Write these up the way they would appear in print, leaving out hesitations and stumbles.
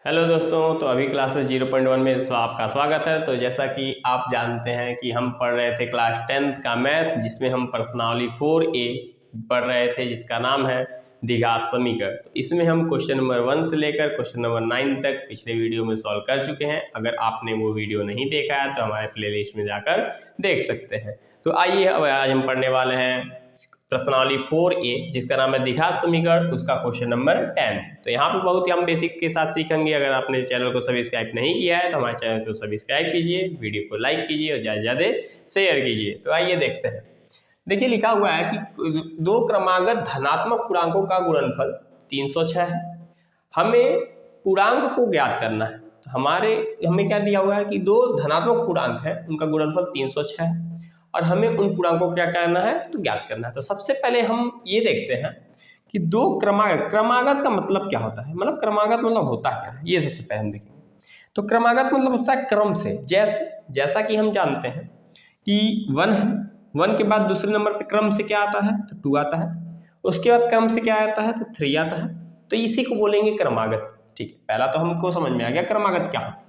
Hello दोस्तों, तो अभी क्लासेस 0.1 में आपका स्वागत है। तो जैसा कि आप जानते हैं कि हम पढ़ रहे थे क्लास 10th का मैथ, जिसमें हम प्रश्नावली 4A पढ़ रहे थे, जिसका नाम है द्विघात समीकरण। तो इसमें हम क्वेश्चन नंबर 1 से लेकर क्वेश्चन नंबर 9 तक पिछले वीडियो में सॉल्व कर चुके हैं। अगर आपने वो वीडियो नहीं देखा है तो हमारे प्लेलिस्ट में जाकर देख सकते हैं। तो आइए अब आज हम पढ़ने वाले हैं प्रश्नावली 4A, जिसका नाम है द्विघात समीकरण, उसका क्वेश्चन नंबर 10। तो यहाँ पे बहुत ही हम बेसिक के साथ सीखेंगे। अगर आपने चैनल को सब्सक्राइब नहीं किया है तो हमारे चैनल को सब्सक्राइब कीजिए, वीडियो को लाइक कीजिए और ज़्यादा से ज़्यादा शेयर कीजिए। तो आइए देखते हैं। देखिए लिखा हुआ है कि दो क्रमागत धनात्मक पूर्णांकों का गुणनफल 306 है। हमें पूर्णांक को ज्ञात करना है। तो हमें क्या दिया हुआ है कि दो धनात्मक पूर्णांक है, उनका गुणनफल 306 है और हमें उन पूर्णांकों को क्या करना है तो ज्ञात करना है। तो सबसे पहले हम ये देखते हैं कि दो क्रमागत का मतलब क्या होता है। मतलब क्रमागत मतलब होता क्या है, ये सबसे पहले हम देखेंगे। तो क्रमागत मतलब होता है क्रम से। जैसा कि हम जानते हैं कि 1 है, 1 के बाद दूसरे नंबर पे क्रम से क्या आता है तो 2 आता है, उसके बाद क्रम से क्या आता है तो 3 आता है। तो इसी को बोलेंगे क्रमागत। ठीक है, पहला तो हमको समझ में आ गया क्रमागत क्या होता है।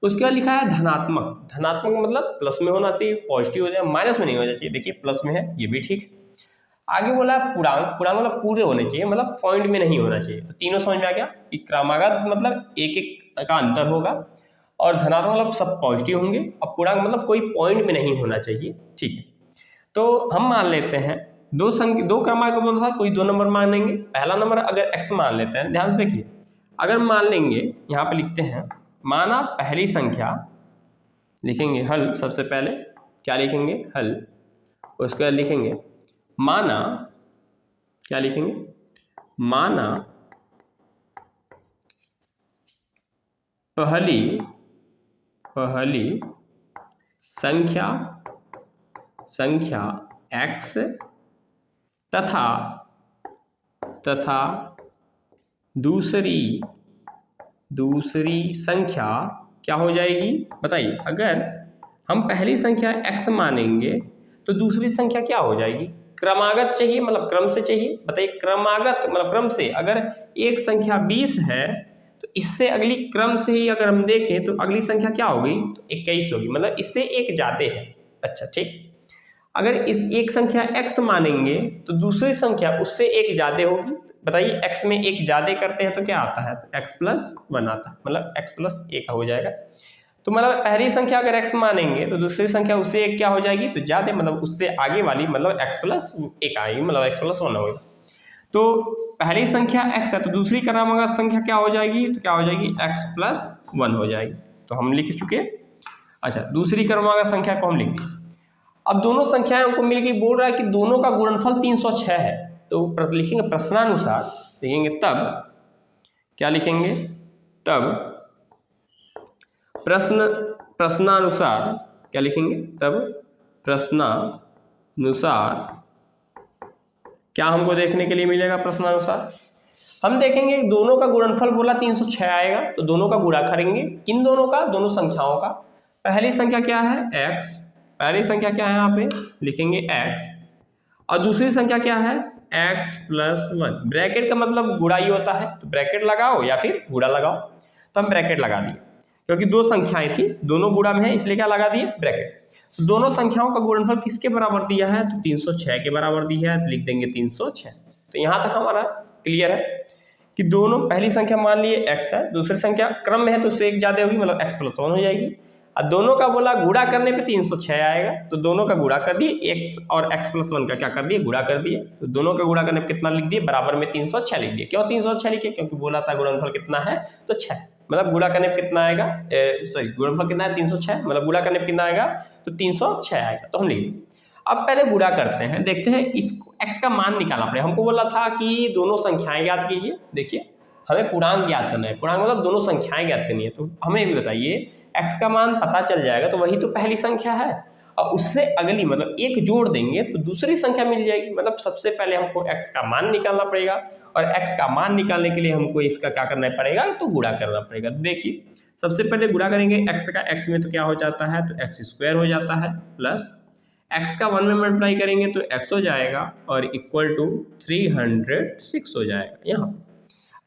उसके बाद लिखा है धनात्मक। धनात्मक मतलब प्लस में होना चाहिए, पॉजिटिव हो जाए, माइनस में नहीं होना चाहिए। देखिए प्लस में है, ये भी ठीक है। आगे बोला है पूर्णांक। पूर्णांक मतलब पूरे होने चाहिए, मतलब पॉइंट में नहीं होना चाहिए। तो तीनों समझ में आ गया कि क्रमागत मतलब एक एक का अंतर होगा, और धनात्मक मतलब सब पॉजिटिव होंगे, और पूर्णांक मतलब कोई पॉइंट में नहीं होना चाहिए। ठीक है, तो हम मान लेते हैं दो क्रमांक को बोला था, कोई दो नंबर मान लेंगे। पहला नंबर अगर x मान लेते हैं, ध्यान से देखिए, अगर मान लेंगे, यहाँ पे लिखते हैं माना पहली संख्या, लिखेंगे हल। सबसे पहले क्या लिखेंगे, हल। उसके बाद लिखेंगे माना, क्या लिखेंगे, माना पहली संख्या x तथा दूसरी संख्या क्या हो जाएगी बताइए। अगर हम पहली संख्या x मानेंगे तो दूसरी संख्या क्या हो जाएगी। क्रमागत चाहिए, मतलब क्रम से चाहिए। बताइए क्रमागत मतलब क्रम से। अगर एक संख्या 20 है तो इससे अगली क्रम से ही अगर हम देखें तो अगली संख्या क्या होगी तो 21 होगी, मतलब इससे एक ज्यादा है। अच्छा ठीक, अगर इस एक संख्या x मानेंगे तो दूसरी संख्या उससे एक ज्यादा होगी। बताइए x में एक ज्यादा करते हैं तो क्या आता है तो x+1 आता है, मतलब x+1 हो जाएगा। तो मतलब पहली संख्या अगर x मानेंगे तो दूसरी संख्या उससे एक क्या हो जाएगी तो ज्यादा, मतलब उससे आगे वाली मतलब x+1 आएगी, मतलब x+1 होगा। तो पहली संख्या x है तो दूसरी क्रमागत संख्या क्या हो जाएगी तो क्या हो जाएगी x+1 हो जाएगी। तो हम लिख चुके। अच्छा, दूसरी क्रमागत संख्या को हम लिख दिए। अब दोनों संख्याएं हमको मिल गई। बोल रहा है कि दोनों का गुणनफल 306 है। तो लिखेंगे प्रश्नानुसार, लिखेंगे तब, क्या लिखेंगे, तब प्रश्नानुसार, क्या लिखेंगे, तब प्रश्नानुसार क्या हमको देखने के लिए मिलेगा। प्रश्नानुसार हम देखेंगे दोनों का गुणनफल बोला 306 आएगा, तो दोनों का गुणा करेंगे। किन दोनों का, दोनों संख्याओं का। पहली संख्या क्या है x, पहली संख्या क्या है यहाँ पे लिखेंगे x, और दूसरी संख्या क्या है x+1। ब्रैकेट का मतलब गुणा ही होता है, तो ब्रैकेट लगाओ या फिर गुणा लगाओ। तो हम ब्रैकेट लगा दिए, क्योंकि दो संख्याएं थी, दोनों गुणा में है, इसलिए क्या लगा दिए ब्रैकेट। तो दोनों संख्याओं का गुणनफल किसके बराबर दिया है तो 306 के बराबर दिया है, तो लिख देंगे 306। तो यहाँ तक हमारा क्लियर है कि दोनों, पहली संख्या मान लिए x है, दूसरी संख्या क्रम में है तो उससे एक ज्यादा होगी, मतलब x+1 हो जाएगी। और दोनों का बोला गुणा करने पे 306 आएगा, तो दोनों का गुणा कर दिए, x और x+1 का क्या कर दिए गुणा कर दिए। तो दोनों का गुणा करने पे कितना लिख दिए, बराबर में 306 लिख दिए। क्यों 306 लिखे, क्योंकि बोला था गुणनफल कितना है तो 6, मतलब गुणा करने पे कितना आएगा, गुणनफल कितना है 306, मतलब गुणा करने पे कितना आएगा तो 306 आएगा। तो हम लिख दिए। अब पहले गुणा करते हैं, देखते हैं इसको x का मान निकालना पड़ेगा। हमको बोला था कि दोनों संख्याएं ज्ञात कीजिए। देखिए हमें पूर्णांक ज्ञात करना है, पूर्णांक मतलब दोनों संख्याएं ज्ञात करनी है। तो हमें भी बताइए x का मान पता चल जाएगा, तो वही तो पहली संख्या है, और उससे अगली मतलब एक जोड़ देंगे तो दूसरी संख्या मिल जाएगी। मतलब सबसे पहले हमको x का मान निकालना पड़ेगा, और x का मान निकालने के लिए हमको इसका क्या करना पड़ेगा तो गुणा करना पड़ेगा। देखिए सबसे पहले गुणा करेंगे x का x में, तो क्या हो जाता है तो x² हो जाता है, प्लस x का 1 में मल्टीप्लाई करेंगे तो x हो जाएगा, और इक्वल टू 306 हो जाएगा यहाँ।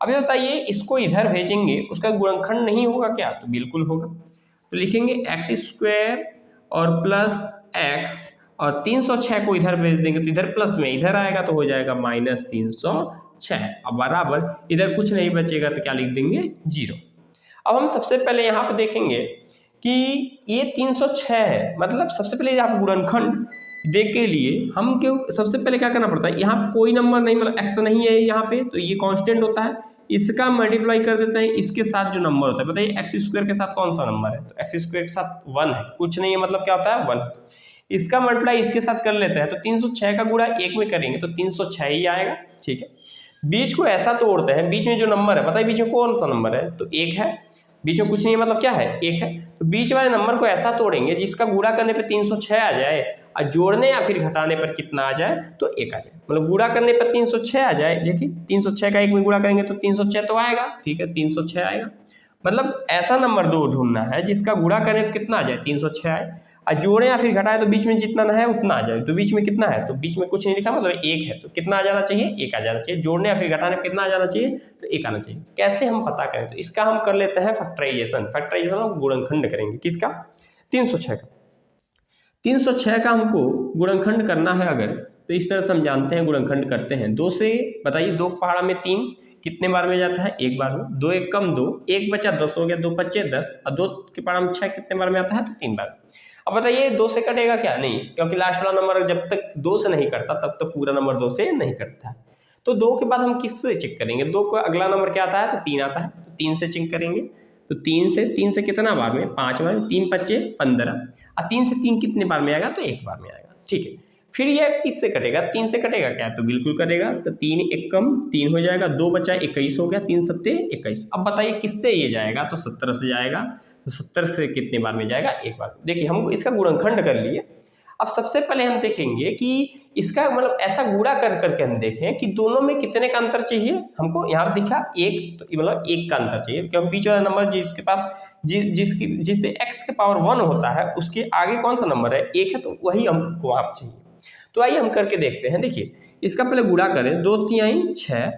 अब ये बताइए इसको इधर भेजेंगे उसका गुणनखंड नहीं होगा क्या? तो बिल्कुल होगा। तो लिखेंगे एक्स स्क्वायर और प्लस एक्स और 306 को इधर भेज देंगे तो इधर प्लस में इधर आएगा तो हो जाएगा -306। अब बराबर इधर कुछ नहीं बचेगा तो क्या लिख देंगे 0। अब हम सबसे पहले यहाँ पे देखेंगे कि ये 306 है, मतलब सबसे पहले आप गुणनखंड दे के लिए हम क्यों सबसे पहले क्या करना पड़ता है, यहाँ कोई नंबर नहीं मतलब एक्स नहीं है यहाँ पे तो ये कांस्टेंट होता है, इसका मल्टीप्लाई कर देते हैं इसके साथ जो नंबर होता है। बताइए एक्स स्क्वायर के साथ कौन सा नंबर है? तो एक्स स्क्वायर के साथ 1 है, कुछ नहीं है मतलब क्या होता है 1। इसका मल्टीप्लाई इसके साथ कर लेते हैं तो 306 का गुणा 1 में करेंगे तो 306 ही आएगा। ठीक है, बीच को ऐसा तोड़ते हैं, बीच में जो नंबर है बताइए बीच में कौन सा नंबर है? तो 1 है, बीच में कुछ नहीं है मतलब क्या है 1 है। तो बीच वाले नंबर को ऐसा तोड़ेंगे जिसका गुणा करने पे 306 आ जाए और जोड़ने या फिर घटाने पर कितना आ जाए तो 1 आ जाए। मतलब गुणा करने पर 306 आ जाए, देखिए 306 का 1 में गुणा करेंगे तो 306 तो आएगा। ठीक है, 306 आएगा। मतलब ऐसा नंबर 2 ढूंढना है जिसका गुणा करें तो कितना आ जाए 306 आए और जोड़े या फिर घटाए तो बीच में जितना है उतना आ जाए। तो बीच में कितना है? तो बीच में कुछ नहीं लिखा मतलब 1 है तो कितना आ जाना चाहिए 1 आ जाना चाहिए। जोड़ने या फिर घटाने में कितना आ जाना चाहिए तो 1 आना चाहिए। कैसे हम पता करें? तो इसका हम कर लेते हैं फैक्टराइजेशन। फैक्टराइजेशन हम गुणनखंड करेंगे किसका? 306 का। 306 का हमको गुणनखंड करना है अगर तो इस तरह से हम जानते हैं गुणनखंड करते हैं 2 से। बताइए 2 पहाड़ा में 3 कितने बार में जाता है? 1 बार में। 2 1 कम 2, 1 बचा 10 हो गया, 2 पच्चे 10 और 2 के पहाड़ा में 6 कितने बार में आता है? तो 3 बार। अब बताइए 2 से कटेगा क्या? नहीं, क्योंकि लास्ट वाला नंबर जब तक 2 से नहीं कटता तब तक पूरा नंबर 2 से नहीं कटता है। तो 2 के बाद हम किससे चेक करेंगे? 2 को अगला नंबर क्या आता है? तो 3 आता है, तो 3 से चेक करेंगे। तो 3 से कितना बार में? 5 बार। 3 पच्चे 15 और 3 से 3 कितने बार में आएगा? तो 1 बार में आएगा। ठीक है, फिर ये किससे कटेगा? 3 से कटेगा क्या? तो बिल्कुल कटेगा। तो 3 1 कम 3 हो जाएगा, 2 बचा 21 हो गया, 3 सत्ते 21। अब बताइए किससे ये जाएगा? तो 17 से जाएगा। तो 70 से कितने बार में जाएगा? 1 बार। देखिए हम इसका गुणनखंड कर लिए। अब सबसे पहले हम देखेंगे कि इसका मतलब ऐसा गुणा कर करके हम देखें कि दोनों में कितने का अंतर चाहिए हमको। यहाँ दिखा 1 तो मतलब 1 का अंतर चाहिए, क्योंकि बीच वाला नंबर जिसके पास जिस पे x के पावर 1 होता है उसके आगे कौन सा नंबर है? 1 है, तो वही हमको वहाँ पर चाहिए। तो आइए हम करके देखते हैं। देखिए इसका पहले गुणा करें, 2 तिहाई 6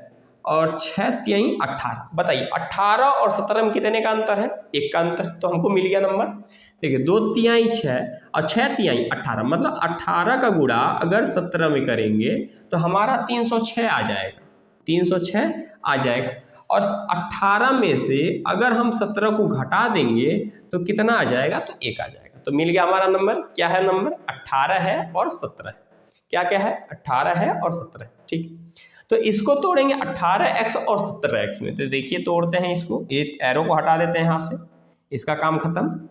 और 6 तिहाई 18। बताइए 18 और 17 में कितने का अंतर है? 1 का अंतर, तो हमको मिल गया नंबर। देखिए 2 तिहाई 6 और 6 तिहाई 18, मतलब 18 का गुणा अगर 17 में करेंगे तो हमारा 306 आ जाएगा। 306 आ जाएगा और 18 में से अगर हम 17 को घटा देंगे तो कितना आ जाएगा? तो 1 आ जाएगा। तो मिल गया हमारा नंबर। क्या है नंबर? 18 है और 17 है। क्या क्या है? 18 है और 17 है। ठीक, तो इसको तोड़ेंगे 18x और 17x में। तो देखिए तोड़ते हैं इसको, ये एरो को हटा देते हैं यहाँ से, इसका काम खत्म।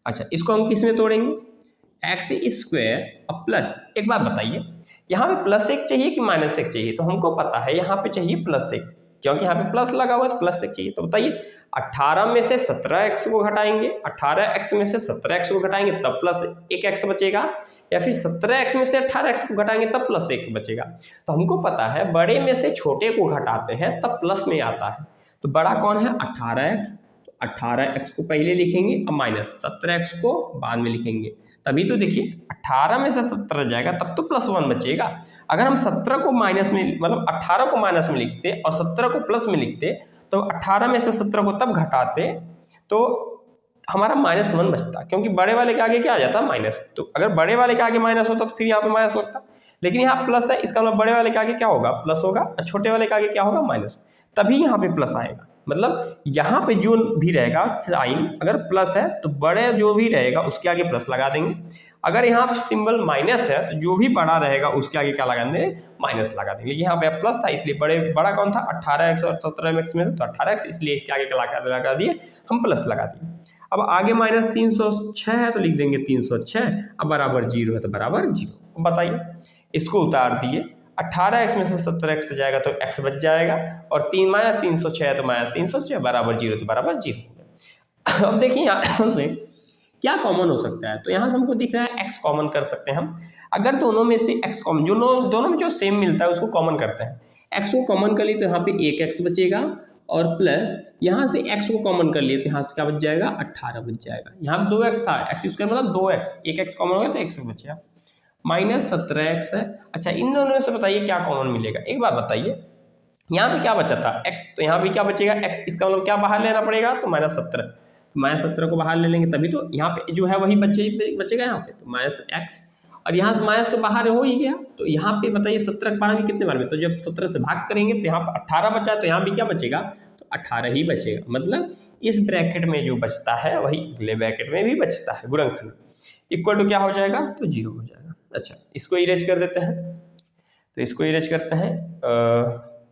अच्छा, इसको हम किस में तोड़ेंगे? एक्स स्क्वायर और प्लस। एक बात बताइए यहाँ पे +1 चाहिए कि -1 चाहिए? तो हमको पता है यहाँ पे चाहिए +1, क्योंकि यहाँ पे प्लस लगा हुआ है तो +1 चाहिए। तो बताइए 18 में से 17x को घटाएंगे, 18x में से 17x को घटाएंगे तब +1x बचेगा, या फिर 17x में से 18x को घटाएंगे तब +1 बचेगा। तो हमको पता है बड़े में से छोटे को घटाते हैं तब प्लस में आता है। तो बड़ा कौन है? 18x। 18x को पहले लिखेंगे और माइनस 17x को बाद में लिखेंगे। तभी तो देखिए 18 में से 17 जाएगा तब तो +1 बचेगा। अगर हम 17 को माइनस में मतलब 18 को माइनस में लिखते और 17 को प्लस में लिखते तो 18 में से 17 को तब घटाते तो हमारा -1 बचता, क्योंकि बड़े वाले के आगे क्या आ जाता? माइनस। तो अगर बड़े वाले के आगे माइनस होता तो फिर यहाँ पे माइनस लगता, लेकिन यहाँ प्लस है, इसका मतलब बड़े वाले के आगे क्या होगा? प्लस होगा और छोटे वाले के आगे क्या होगा? माइनस। तभी यहाँ पे प्लस आएगा। मतलब यहाँ पे जो भी रहेगा साइन अगर प्लस है तो बड़े जो भी रहेगा उसके आगे प्लस लगा देंगे। अगर यहाँ पे सिंबल माइनस है तो जो भी बड़ा रहेगा उसके आगे क्या लगा देंगे? माइनस लगा देंगे। यहाँ पे प्लस था इसलिए बड़ा कौन था? 18x और 17x में तो 18x, इसलिए इसके आगे लगा दिए हम प्लस लगा दिए। अब आगे -306 है तो लिख देंगे 306, अब बराबर 0 है तो बराबर 0। बताइए इसको उतार दिए, 18x में से 17x जाएगा तो x बच जाएगा और 3 -306 है तो -306 बराबर 0 तो बराबर 0। अब देखिए यहाँ से क्या कॉमन हो सकता है? तो यहाँ से हमको दिख रहा है x कॉमन कर सकते हैं हम। अगर दोनों में से x कॉमन जो दोनों में जो सेम मिलता है उसको कॉमन करते हैं। x को कॉमन कर लिए तो यहाँ पे 1x बचेगा और प्लस यहाँ से x को कॉमन कर लिए तो यहाँ से क्या बच जाएगा? 18 बच जाएगा। यहाँ पे 2x था, x² मतलब 2x, 1x कॉमन हो गया तो x बचेगा, -17x है। अच्छा इन दोनों में से बताइए क्या कॉमन मिलेगा? एक बात बताइए यहाँ पे क्या बचा था x, तो यहाँ पे क्या बचेगा x, इसका मतलब क्या बाहर लेना पड़ेगा, तो -17, -17 को बाहर ले लेंगे तभी तो यहाँ पे जो है वही बचेगा यहाँ पे, तो -x, और यहाँ से माइनस तो बाहर हो ही गया, तो यहाँ पे बताइए 17 के बारे में कितने बार में, तो जब 17 से भाग करेंगे तो यहाँ पर 18 बचा, तो यहाँ भी क्या बचेगा, तो 18 ही बचेगा, मतलब इस ब्रैकेट में जो बचता है वही अगले ब्रैकेट में भी बचता है गुणनखंड। इक्वल टू क्या हो जाएगा, तो 0 हो जाएगा। अच्छा, इसको इरेज कर देते हैं, तो इसको इरेज करते हैं,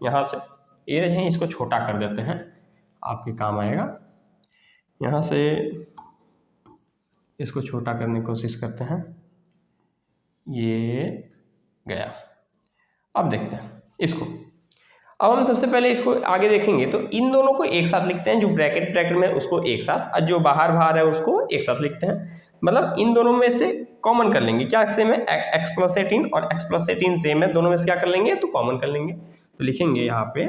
यहाँ से इरेज है, इसको छोटा कर देते हैं, आपके काम आएगा। यहाँ से इसको छोटा करने की कोशिश करते हैं, ये गया। अब देखते हैं इसको, अब हम सबसे पहले इसको आगे देखेंगे, तो इन दोनों को एक साथ लिखते हैं, जो ब्रैकेट में उसको एक साथ, और जो बाहर है उसको एक साथ लिखते हैं, मतलब इन दोनों में से कॉमन कर लेंगे, क्या सेम है, x + 18 और x + 18 सेम है, दोनों में से क्या कर लेंगे, तो कॉमन कर लेंगे, तो लिखेंगे यहाँ पे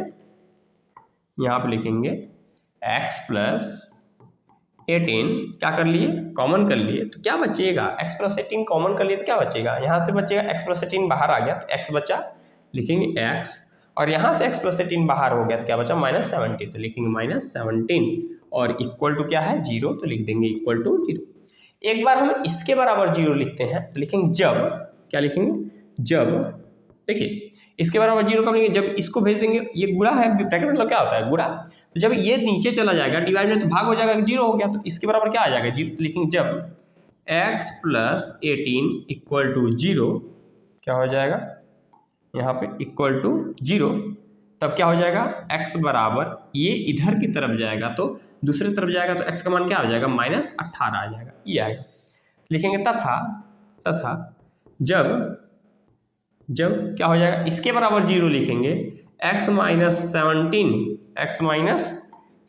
लिखेंगे x + 18 क्या कर लिए, कॉमन कर लिए, तो क्या बचेगा, x + 18 कॉमन कर लिए तो क्या बचेगा, यहाँ से बचेगा x + 18 बाहर आ गया तो x बचा, लिखेंगे x, और यहाँ से x + 18 बाहर हो गया तो क्या बचा, -17, तो लिखेंगे -17, और इक्वल टू क्या है, 0, तो लिख देंगे इक्वल टू 0। एक बार हम इसके बराबर 0 लिखते हैं, तो लिखेंगे जब, क्या लिखेंगे, जब, देखिए इसके बराबर 0 कब लिखेंगे, जब इसको भेज देंगे, ये गुणा है, ब्रैकेट मतलब क्या होता है, गुणा, तो जब ये नीचे चला जाएगा डिवाइड में तो भाग हो जाएगा, 0 हो गया, तो इसके बराबर क्या आ जाएगा, 0, तो लिखेंगे जब x + 18 = 0, क्या हो जाएगा यहाँ पे इक्वल टू 0, तब क्या हो जाएगा, x बराबर, ये इधर की तरफ जाएगा तो दूसरी तरफ जाएगा तो x का मान क्या आ जाएगा, -18 आ जाएगा, ये आएगा। लिखेंगे तथा जब क्या हो जाएगा, इसके बराबर 0 लिखेंगे, x - 17 =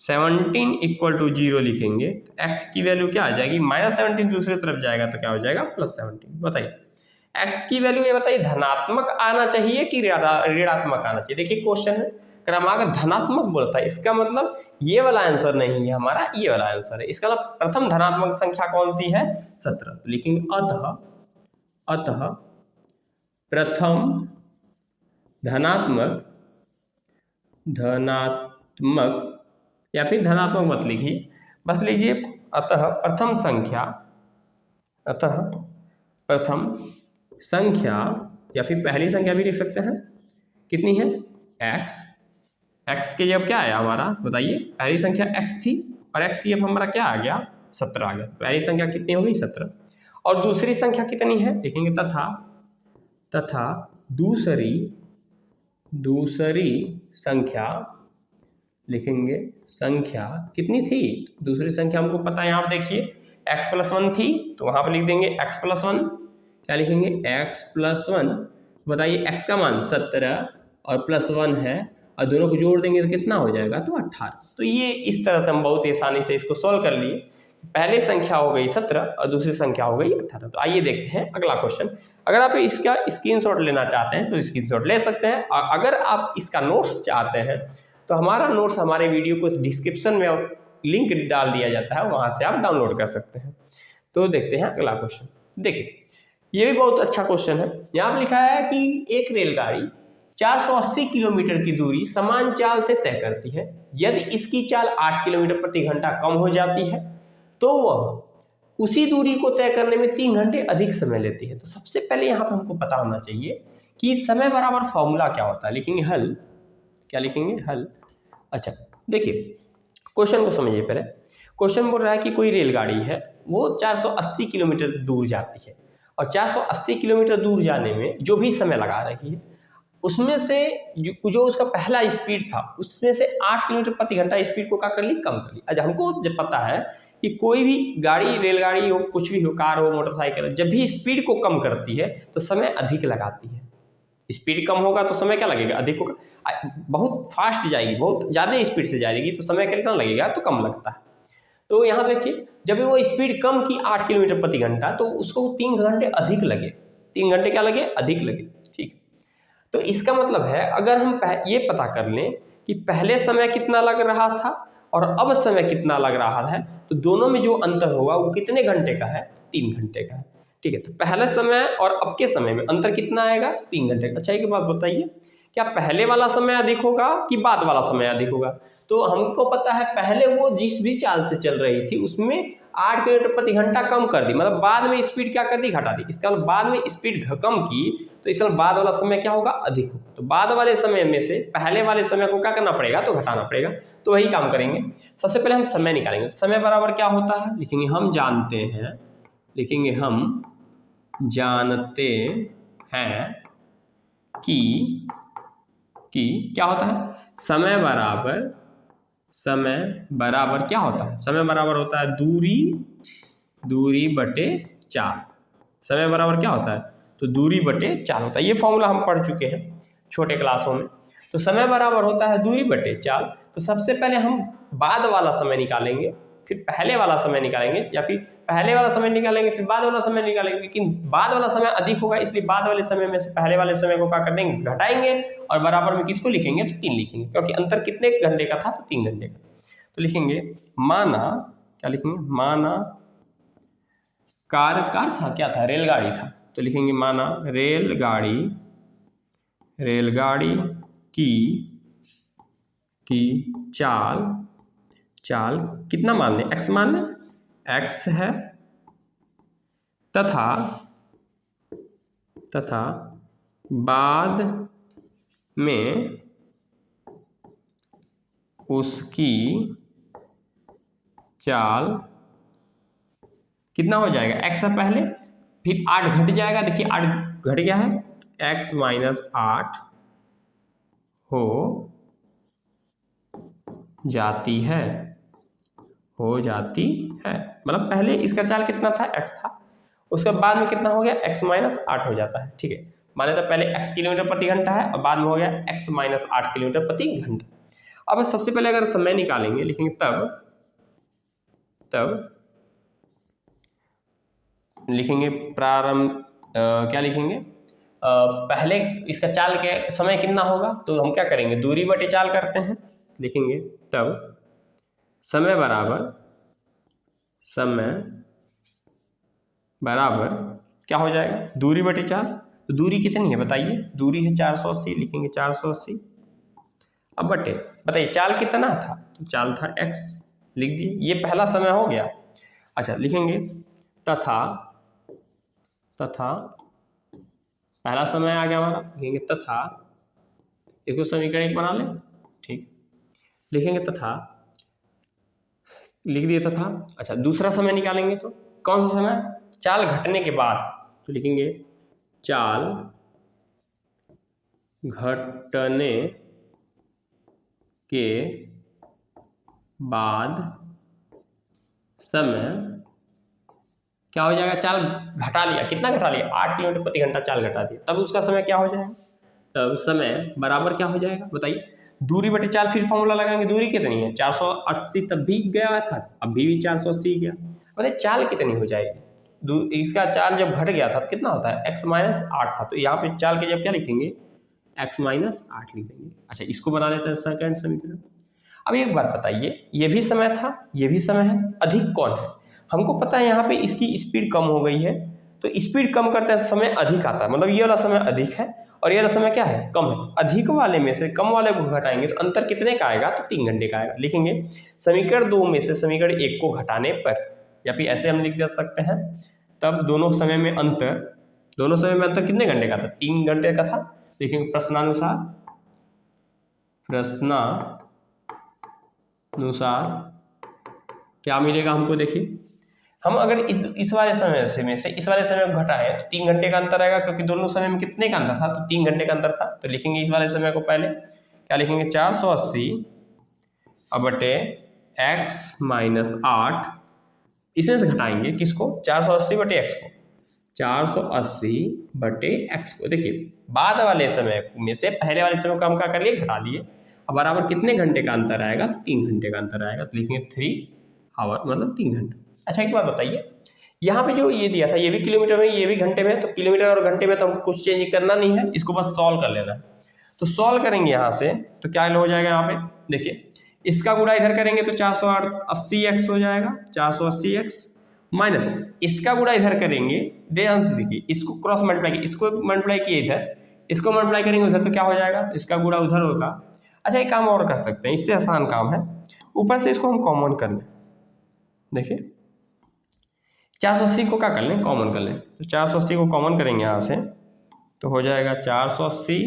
0 लिखेंगे, तो x की वैल्यू क्या आ जाएगी, -17 दूसरी तरफ जाएगा तो क्या हो जाएगा, +17। बताइए x की वैल्यू ये बताइए धनात्मक आना चाहिए कि ऋणात्मक आना चाहिए। देखिए क्वेश्चन है, क्रमांक धनात्मक बोलता है, इसका मतलब ये वाला आंसर नहीं है हमारा, ये वाला आंसर है, इसका मतलब प्रथम धनात्मक संख्या कौन सी है, 17, तो लिखेंगे अतः प्रथम धनात्मक या फिर धनात्मक मत लिखिए, बस लीजिए अतः प्रथम संख्या या फिर पहली संख्या भी लिख सकते हैं, कितनी है, x के जब क्या आया हमारा, बताइए पहली संख्या x थी और x की अब हमारा क्या आ गया, 17 आ गया, पहली संख्या कितनी हो गई, 17, और दूसरी संख्या कितनी है, लिखेंगे तथा दूसरी संख्या, लिखेंगे संख्या कितनी थी, दूसरी संख्या हमको पता है, यहाँ पे देखिए x + 1 थी, तो वहाँ पे लिख देंगे x + 1, क्या लिखेंगे x + 1, बताइए x का मान 17 और +1 है, और दोनों को जोड़ देंगे तो कितना हो जाएगा, तो 18। तो ये इस तरह से हम बहुत आसानी से इसको सॉल्व कर लिए, पहले संख्या हो गई 17 और दूसरी संख्या हो गई 18। तो आइए देखते हैं अगला क्वेश्चन। अगर आप इसका स्क्रीनशॉट लेना चाहते हैं तो स्क्रीनशॉट ले सकते हैं, और अगर आप इसका नोट्स चाहते हैं तो हमारा नोट्स हमारे वीडियो को डिस्क्रिप्शन में लिंक डाल दिया जाता है, वहाँ से आप डाउनलोड कर सकते हैं। तो देखते हैं अगला क्वेश्चन। देखिए ये भी बहुत अच्छा क्वेश्चन है। यहाँ पर लिखा है कि एक रेलगाड़ी 480 किलोमीटर की दूरी समान चाल से तय करती है। यदि इसकी चाल 8 किलोमीटर प्रति घंटा कम हो जाती है तो वह उसी दूरी को तय करने में 3 घंटे अधिक समय लेती है। तो सबसे पहले यहाँ पर हमको पता होना चाहिए कि समय बराबर फॉर्मूला क्या होता है। लिखेंगे हल, क्या लिखेंगे, हल। अच्छा देखिए क्वेश्चन को समझिए पहले। क्वेश्चन बोल रहा है कि कोई रेलगाड़ी है, वो 480 किलोमीटर दूर जाती है, और 480 किलोमीटर दूर जाने में जो भी समय लगा रही है उसमें से जो उसका पहला स्पीड था उसमें से 8 किलोमीटर प्रति घंटा स्पीड को क्या कर ली, कम कर ली। अच्छा हमको जब पता है कि कोई भी गाड़ी, रेलगाड़ी हो, कुछ भी हो, कार हो, मोटरसाइकिल, जब भी स्पीड को कम करती है तो समय अधिक लगाती है। स्पीड कम होगा तो समय क्या लगेगा, अधिक होगा। बहुत फास्ट जाएगी, बहुत ज़्यादा स्पीड से जाएगी तो समय कितना लगेगा, तो कम लगता है। तो यहाँ देखिए जब वो स्पीड कम की 8 किलोमीटर प्रति घंटा तो उसको 3 घंटे अधिक लगे। 3 घंटे क्या लगे, अधिक लगे। ठीक, तो इसका मतलब है अगर हम ये पता कर लें कि पहले समय कितना लग रहा था और अब समय कितना लग रहा है तो दोनों में जो अंतर होगा वो कितने घंटे का है, 3 घंटे का है। ठीक है, तो पहले समय और अब के समय में अंतर कितना आएगा, 3 घंटे का। अच्छा एक बात बताइए, क्या पहले वाला समय अधिक होगा कि बाद वाला समय अधिक होगा? तो हमको पता है पहले वो जिस भी चाल से चल रही थी उसमें 8 किलोमीटर प्रति घंटा कम कर दी, मतलब बाद में स्पीड क्या कर दी, घटा दी। इसका मतलब बाद में स्पीड कम की तो इसका बाद वाला समय क्या होगा, अधिक होगा। तो बाद वाले समय में से पहले वाले समय को क्या करना पड़ेगा, तो घटाना पड़ेगा। तो वही काम करेंगे। सबसे पहले हम समय निकालेंगे। समय बराबर क्या होता है, लिखेंगे हम जानते हैं, लिखेंगे हम जानते हैं कि क्या होता है, समय बराबर क्या होता है, समय बराबर होता है दूरी बटे चाल। समय बराबर क्या होता है, तो दूरी बटे चाल होता है। ये फॉर्मूला हम पढ़ चुके हैं छोटे क्लासों में। तो समय बराबर होता है दूरी बटे चाल। तो सबसे पहले हम बाद वाला समय निकालेंगे, फिर पहले वाला समय निकालेंगे, या फिर पहले वाला समय निकालेंगे फिर बाद वाला समय निकालेंगे। लेकिन बाद वाला समय अधिक होगा, इसलिए बाद वाले समय में से पहले वाले समय को क्या कर देंगे, घटाएंगे, और बराबर में किसको लिखेंगे, तो 3 लिखेंगे, क्योंकि अंतर कितने घंटे का था, तो 3 घंटे का। तो लिखेंगे माना, क्या लिखेंगे, माना कार था, क्या था, रेलगाड़ी था। तो लिखेंगे माना रेलगाड़ी की चाल कितना मान लें, x मान लें, x है, तथा बाद में उसकी चाल कितना हो जाएगा, x है पहले, फिर 8 घट जाएगा, देखिए 8 घट गया है, x - 8 हो जाती है, मतलब पहले इसका चाल कितना था, x था, उसके बाद में कितना हो गया, x - 8 हो जाता है। ठीक है, माने तो पहले x किलोमीटर प्रति घंटा है और बाद में हो गया x - 8 किलोमीटर प्रति घंटा। अब सबसे पहले अगर समय निकालेंगे, लिखेंगे तब लिखेंगे प्रारंभ, क्या लिखेंगे, पहले इसका चाल के समय कितना होगा, तो हम क्या करेंगे, दूरी बटे चाल करते हैं। लिखेंगे तब समय बराबर क्या हो जाएगा, दूरी बटे चाल। तो दूरी कितनी है बताइए, दूरी है 480, लिखेंगे 480। अब बताइए चाल कितना था, तो चाल था x, लिख दिए, ये पहला समय हो गया। अच्छा, लिखेंगे तथा पहला समय आ गया हमारा, लिखेंगे तथा, इसको समीकरण 1 बना लें। ठीक, लिखेंगे तथा, लिख दिए तथा। अच्छा, दूसरा समय निकालेंगे, तो कौन सा समय, चाल घटने के बाद। तो लिखेंगे चाल घटने के बाद समय क्या हो जाएगा, चाल घटा लिया, कितना घटा लिया, 8 किलोमीटर प्रति घंटा चाल घटा दिया, तब उसका समय क्या हो जाएगा, तब समय बराबर क्या हो जाएगा बताइए, दूरी बटे चाल। फिर फॉर्मूला लगाएंगे, दूरी कितनी है 480, तब भी गया था, अभी भी 480 गया, बताइए चाल कितनी हो जाएगी, इसका चाल जब घट गया था तो कितना होता है, x - 8 था, तो यहाँ पे चाल के जब क्या लिखेंगे, x - 8 लिख देंगे। अच्छा, इसको बना लेते हैं सेकंड समीकरण। अब एक बात बताइए, ये भी समय था, ये भी समय है, अधिक कौन है, हमको पता है यहाँ पे इसकी स्पीड कम हो गई है, तो स्पीड कम करते हैं तो समय अधिक आता है, मतलब ये वाला समय अधिक है और ये वाला समय क्या है, कम है। अधिक वाले में से कम वाले को घटाएंगे तो अंतर कितने का आएगा, तो 3 घंटे का आएगा। लिखेंगे समीकरण 2 में से समीकरण 1 को घटाने पर, या फिर ऐसे हम लिख दे सकते हैं, तब दोनों समय में अंतर कितने घंटे का था, 3 घंटे का था। लिखेंगे प्रश्नानुसार क्या मिलेगा हमको, देखिए हम अगर इस वाले समय से में से इस वाले समय को घटाएं तो 3 घंटे का अंतर आएगा, क्योंकि दोनों समय में कितने का अंतर था, तो 3 घंटे का अंतर था। तो लिखेंगे इस वाले समय को पहले क्या लिखेंगे, 480 बटे x - 8, इसमें से घटाएंगे किसको, 480 बटे x को, 480 बटे x को। देखिए बाद वाले समय में से पहले वाले समय को हम क्या कर लिए, घटा लिए, अब बराबर कितने घंटे का अंतर आएगा, तो 3 घंटे का अंतर आएगा। तो लिखेंगे 3 आवर, मतलब 3 घंटे। अच्छा, एक बात बताइए, यहाँ पे जो ये दिया था ये भी किलोमीटर में, ये भी घंटे में, तो किलोमीटर और घंटे में तो हमको कुछ चेंज करना नहीं है, इसको बस सॉल्व कर लेना है। तो सॉल्व करेंगे यहाँ से, तो क्या हो जाएगा, यहाँ पे देखिए इसका गुणा इधर करेंगे तो 480x हो जाएगा, 480x माइनस इसका गुणा इधर करेंगे, ध्यान से देखिए, इसको क्रॉस मल्टीप्लाई किए, इसको मल्टीप्लाई किए इधर, इसको मल्टीप्लाई करेंगे उधर तो क्या हो जाएगा, इसका गुणा उधर होगा। अच्छा एक काम और कर सकते हैं, इससे आसान काम है, ऊपर से इसको हम कॉमन कर लें। देखिए 480 को क्या कर लें, कॉमन कर लें। तो 480 को कॉमन करेंगे यहाँ से तो हो जाएगा 480,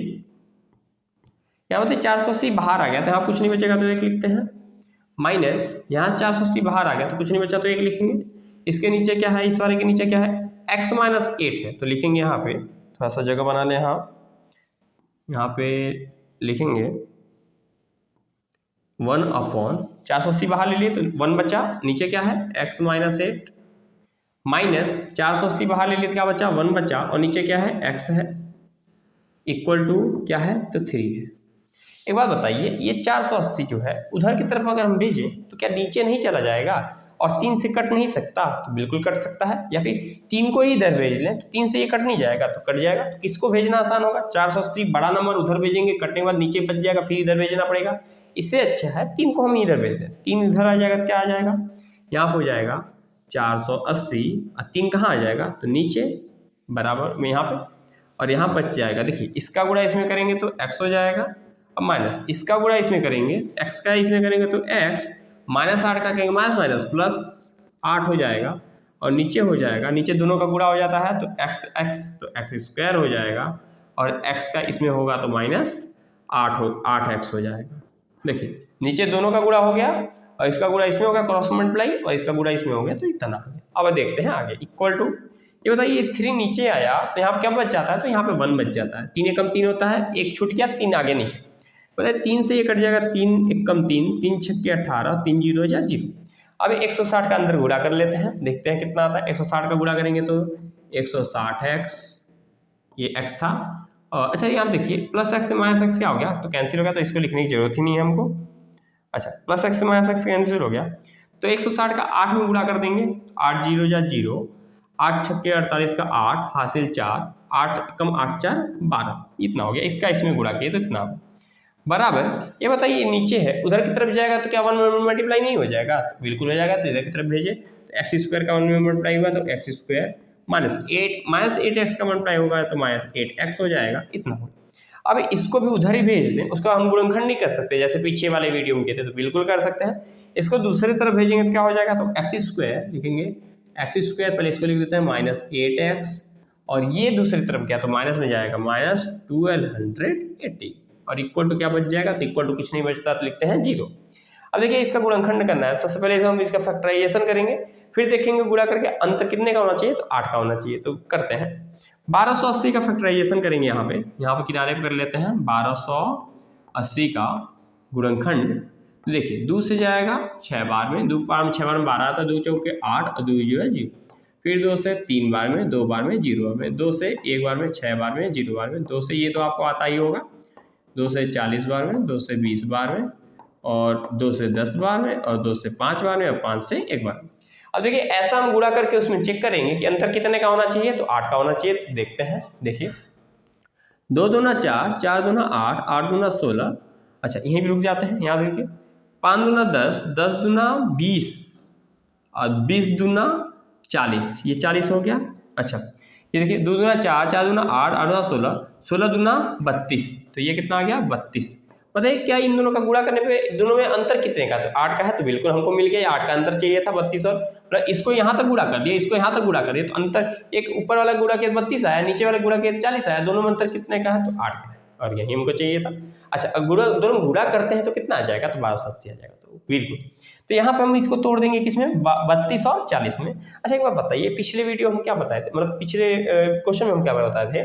यहाँ बताइए 480 बाहर आ गया तो यहाँ कुछ नहीं बचेगा तो 1 लिखते हैं, माइनस यहाँ से 480 बाहर आ गया तो कुछ नहीं बचा तो 1 लिखेंगे। इसके नीचे क्या है, इस वाले के नीचे क्या है, x माइनस 8 है तो लिखेंगे यहाँ पे, थोड़ा सा जगह बना लें, यहाँ पे लिखेंगे 1/480 बाहर ले लिए तो 1 बचा, नीचे क्या है x माइनस 8 माइनस 480 बाहर ले लिए तो क्या बचा, 1 बचा और नीचे क्या है x है, इक्वल टू क्या है तो 3 है। एक बात बताइए, ये 480 जो है उधर की तरफ अगर हम भेजें तो क्या नीचे नहीं चला जाएगा और 3 से कट नहीं सकता, तो बिल्कुल कट सकता है, या फिर 3 को ही इधर भेज लें तो 3 से ये कट नहीं जाएगा तो कट जाएगा। तो किसको भेजना आसान होगा, 480 बड़ा नंबर उधर भेजेंगे, कटने के बाद नीचे बच जाएगा, फिर इधर भेजना पड़ेगा। इससे अच्छा है 3 को हम इधर भेज दें, 3 इधर आ जाएगा तो क्या आ जाएगा, यहाँ हो जाएगा 480 और 3 कहाँ आ जाएगा तो नीचे बराबर में यहाँ पे, और यहाँ बच जाएगा। देखिए इसका गुणा इसमें करेंगे तो x हो जाएगा, अब माइनस इसका गुणा इसमें करेंगे, x का इसमें करेंगे तो x माइनस 8 का करेंगे माइनस माइनस प्लस 8 हो जाएगा, और नीचे हो जाएगा, नीचे दोनों का गुणा हो जाता है तो x स्क्वायर हो जाएगा, और x का इसमें होगा तो माइनस 8x हो जाएगा। देखिए नीचे दोनों का गुणा हो गया और इसका गुणा इसमें हो गया क्रॉस मल्टीप्लाई, और इसका गुणा इसमें हो गया तो इतना हो गया। अब देखते हैं आगे, इक्वल टू ये बताइए 3 नीचे आया तो यहाँ पे क्या बच जाता है, तो यहाँ पे 1 बच जाता है, 3 एकम 3 होता है, 1 छूट गया, 3 आगे नीचे, बताइए 3 से ये कट जाएगा, 3 एकम 3, 3 छक्के 18, 3 जीरो जा 0। अब 160 का अंदर गुणा कर लेते हैं, देखते हैं कितना आता है। 160 का गुणा करेंगे तो 160x, ये x था, और अच्छा ये आप देखिए प्लस x से माइनस x क्या हो गया, तो कैंसिल हो गया, तो इसको लिखने की जरूरत ही नहीं है हमको। अच्छा प्लस x से माइनस x कैंसिल हो गया, तो 160 का 8 में गुणा कर देंगे, 8 जीरो जा 0, 8 छक्के 48 का 8 हासिल 4, 8 कम 8 4 12, इतना हो गया। इसका इसमें गुणा किए तो इतना बराबर। ये बताइए नीचे है उधर की तरफ जाएगा तो क्या 1 में मल्टीप्लाई नहीं हो जाएगा, बिल्कुल हो जाएगा। तो इधर की तरफ भेजे तो एक्स स्क्वायर का 1 में मल्टीप्लाई हुआ तो एक्स स्क्वायर माइनस 8 एक्स का मल्टीप्लाई होगा तो माइनस 8x हो जाएगा, इतना हो। अब इसको भी उधर ही भेज दें, उसका हम गुणनखंड नहीं कर सकते जैसे पीछे वाले वीडियो में कहते तो बिल्कुल कर सकते हैं। इसको दूसरी तरफ भेजेंगे तो क्या हो जाएगा, तो एक्स स्क्वायर लिखेंगे, एक्स स्क्वायर पहले इसको लिख देते हैं माइनस 8x, और ये दूसरी तरफ क्या तो माइनस में जाएगा माइनस 1280, और इक्वल टू क्या बच जाएगा, तो इक्वल टू कुछ नहीं बचता तो लिखते हैं 0। अब देखिए इसका गुणनखंड करना है, सबसे पहले हम इसका फैक्टराइजेशन करेंगे, फिर देखेंगे गुणा करके अंतर कितने का होना चाहिए, तो 8 का होना चाहिए। तो करते हैं 1280 का फैक्टराइजेशन करेंगे, यहाँ पे किनारे पे कर लेते हैं 1280 का गुणनखंड। तो देखिए 2 से जाएगा 6 बार में, 2 बार में 6 बार में 12 आता है, 2 चौके 8 और 2 0 है 0, फिर 2 से 3 बार में, 2 बार में 0 में, 2 से 1 बार में, 6 बार में, 0 बार में, 2 से ये तो आपको आता ही होगा, 2 से 40 बार में, 2 से 20 बार में, और 2 से 10 बार में, और 2 से 5 बार में, और 5 से 1 बार में। अब देखिए ऐसा हम गुणा करके उसमें चेक करेंगे कि अंतर कितने का होना चाहिए, तो 8 का होना चाहिए। तो देखते हैं, देखिए 2 दूना 4, 4 दूना 8, 8 दूना 16, अच्छा यहीं भी रुक जाते हैं, याद रखिए 5 दूना 10, 10 दूना 20, और 20 दूना 40, ये 40 हो गया। अच्छा ये देखिए 2 दूना 4, 4 दूना 8, 8 दूना 16, 16 दूना 32, तो ये कितना आ गया 32। बताइए क्या इन दोनों का गुणा करने पे दोनों में अंतर कितने का, तो 8 का है, तो बिल्कुल हमको मिल गया, 8 का अंतर चाहिए था 32, और मतलब इसको यहाँ तक गुणा कर दिया, इसको यहाँ तक गुणा कर दिया, तो अंतर एक ऊपर वाला गुणा किया 32 आया, नीचे वाला गुणा किया 40 आया, दोनों में अंतर कितने का है, तो 8 का है, और यही हमको चाहिए था। अच्छा गुणा दोनों गुणा करते हैं तो कितना आ जाएगा, तो 1280 आ जाएगा, तो बिल्कुल। तो यहाँ पे हम इसको तोड़ देंगे किसमें, 32 और 40 में। अच्छा एक बार बताइए, पिछले वीडियो हम क्या बताए थे, मतलब पिछले क्वेश्चन में हम क्या बताए थे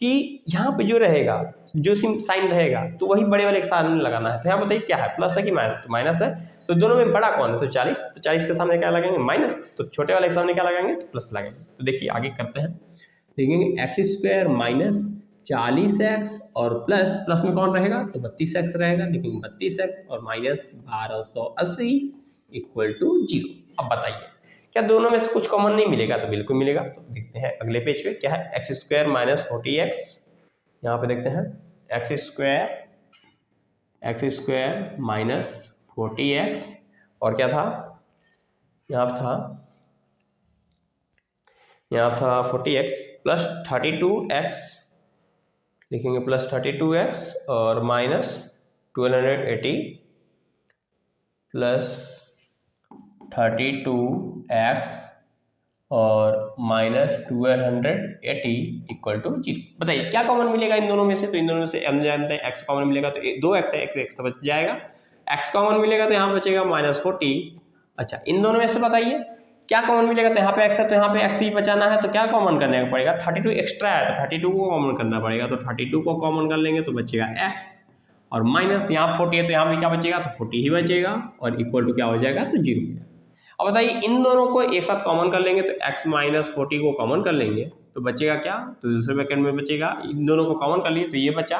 कि यहाँ पे जो रहेगा, जो साइन रहेगा तो वही बड़े वाले के सामने लगाना है। तो यहाँ बताइए क्या है, प्लस है कि माइनस, तो माइनस है, तो दोनों में बड़ा कौन है, तो 40, तो 40 के सामने क्या लगाएंगे माइनस, तो छोटे वाले के सामने क्या लगाएंगे, तो प्लस लगाएंगे। तो देखिए आगे करते हैं, देखेंगे एक्स स्क्वायर माइनस 40x और प्लस, प्लस में कौन रहेगा, तो 32x रहेगा, लेकिन 32x और माइनस 1280 इक्वल टू 0। अब बताइए क्या दोनों में से कुछ कॉमन नहीं मिलेगा, तो बिल्कुल मिलेगा। तो देखते हैं अगले पेज पे क्या है, एक्स स्क्वायर माइनस 40x, यहाँ पे देखते हैं एक्स स्क्वायर माइनस 40x, और क्या था, यहाँ था 40x प्लस 32x, लिखेंगे प्लस 32x और माइनस 1280 प्लस 32x और माइनस 1280 इक्वल टू 0। बताइए क्या कॉमन मिलेगा इन दोनों में से? तो इन दोनों में से हम जानते हैं x कॉमन मिलेगा तो 2x है, x बच जाएगा। x कॉमन मिलेगा तो यहाँ बचेगा माइनस 40। अच्छा इन दोनों में से बताइए क्या कॉमन मिलेगा? तो यहाँ पे x है तो यहाँ पे x ही बचाना है, तो क्या कॉमन करने का पड़ेगा? 32 एक्स्ट्रा है तो 32 को कॉमन करना पड़ेगा, तो 32 को कॉमन कर लेंगे तो बचेगा x और माइनस यहाँ 40 है तो यहाँ पे क्या बचेगा? तो 40 ही बचेगा और इक्वल टू क्या हो जाएगा? तो 0 हो जाएगा। अब बताइए इन दोनों को एक साथ कॉमन कर लेंगे तो x माइनस 40 को कॉमन कर लेंगे तो बचेगा क्या? तो दूसरे ब्रैकेट में बचेगा, इन दोनों को कॉमन कर लिए तो ये बचा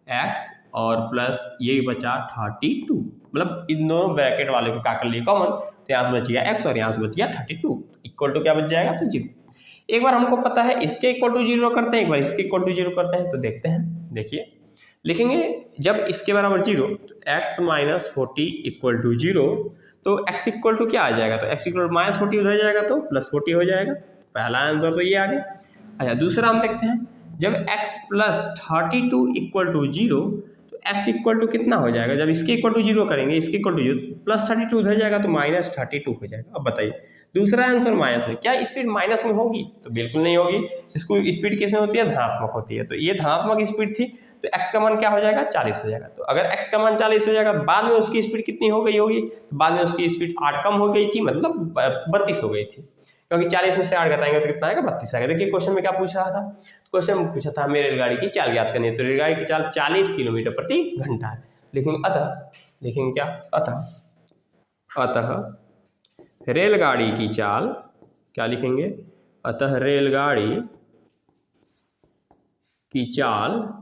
x और प्लस ये बचा 32, मतलब इन दोनों ब्रैकेट वाले को क्या कर लिए कॉमन, तो यहाँ से बच गया x और यहाँ से बच गया 32 इक्वल टू क्या बच जाएगा? तो 0। एक बार हमको पता है इसके इक्वल टू 0 करते हैं, एक बार इसके इक्वल टू 0 करते हैं, तो देखते हैं। देखिए लिखेंगे जब इसके बराबर 0 तो x माइनस 40 इक्वल टू 0, तो x इक्वल टू क्या आ जाएगा? तो x इक्वल टू माइनस 40 उधर जाएगा तो प्लस 40 हो जाएगा। पहला आंसर तो ये आ गया। अच्छा दूसरा हम देखते हैं जब x प्लस 32 इक्वल टू 0 तो x इक्वल टू कितना हो जाएगा? जब इसके इक्वल टू 0 करेंगे, इसके इक्वल टू 0 प्लस 32 उधर जाएगा तो माइनस 32 हो जाएगा। अब बताइए दूसरा आंसर माइनस में, क्या स्पीड माइनस में होगी? तो बिल्कुल नहीं होगी। इसको स्पीड किस में होती है? धनात्मक होती है। तो ये धनात्मक स्पीड थी तो x का मान क्या हो जाएगा? 40 हो जाएगा। तो अगर x का मान 40 हो जाएगा बाद में उसकी स्पीड कितनी हो गई होगी? तो बाद में उसकी स्पीड 8 कम हो गई थी, मतलब 32 हो गई थी, क्योंकि 40 में से 8 घटाएंगे तो कितना आएगा? 32 आएगा। देखिए क्वेश्चन में क्या पूछ रहा था? क्वेश्चन में पूछा था हमें रेलगाड़ी की चाल ज्ञात करनी है, तो रेलगाड़ी की चाल 40 किलोमीटर प्रति घंटा है। लिखेंगे अतः, लिखेंगे क्या? अतः रेलगाड़ी की चाल, क्या लिखेंगे? अतः रेलगाड़ी की चाल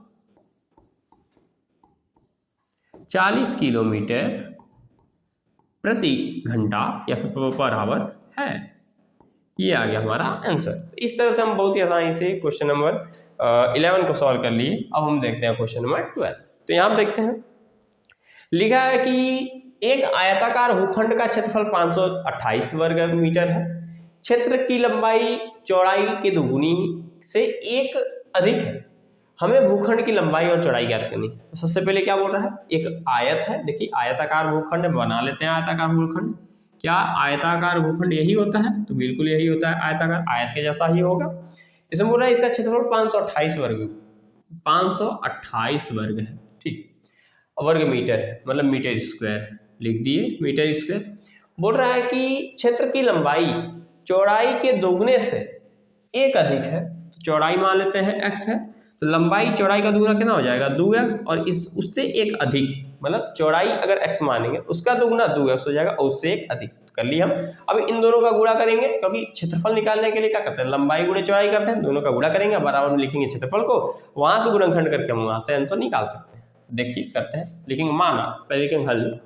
40 किलोमीटर प्रति घंटा या फिर पर आवर है। ये आ गया हमारा आंसर। तो इस तरह से हम बहुत ही आसानी से क्वेश्चन नंबर 11 को सॉल्व कर लिए। अब हम देखते हैं क्वेश्चन नंबर 12। तो यहाँ हम देखते हैं लिखा है कि एक आयताकार भूखंड का क्षेत्रफल 528 वर्ग मीटर है, क्षेत्र की लंबाई चौड़ाई के दोगुनी से एक अधिक है, हमें भूखंड की लंबाई और चौड़ाई ज्ञात करनी है। तो सबसे पहले क्या बोल रहा है? एक आयत है, देखिए आयताकार भूखंड बना लेते हैं। आयताकार भूखंड, क्या आयताकार भूखंड यही होता है? तो बिल्कुल यही होता है, आयताकार आयत के जैसा ही होगा। इसमें बोल रहा है इसका क्षेत्रफल 528 वर्ग है, ठीक, वर्ग मीटर है, मतलब मीटर स्क्वायर है, लिख दिए मीटर स्क्वायर। बोल रहा है कि क्षेत्र की लंबाई चौड़ाई के दोगुने से एक अधिक है, तो चौड़ाई मान लेते हैं x है, तो लंबाई चौड़ाई का दोगुना कितना हो जाएगा? 2x, और इस उससे एक अधिक, मतलब चौड़ाई अगर x मानेंगे उसका दोगुना 2x हो जाएगा और उससे एक अधिक। तो कर लिया हम। अब इन दोनों का गुणा करेंगे, क्योंकि क्षेत्रफल निकालने के लिए क्या करते हैं? लंबाई गुणे चौड़ाई करते हैं, दोनों का गुणा करेंगे, बराबर में लिखेंगे क्षेत्रफल को, वहां से गुणनखंड करके हम वहां से आंसर निकाल सकते हैं। देखिए करते हैं, लिखेंगे माना, पहले लिखेंगे हल,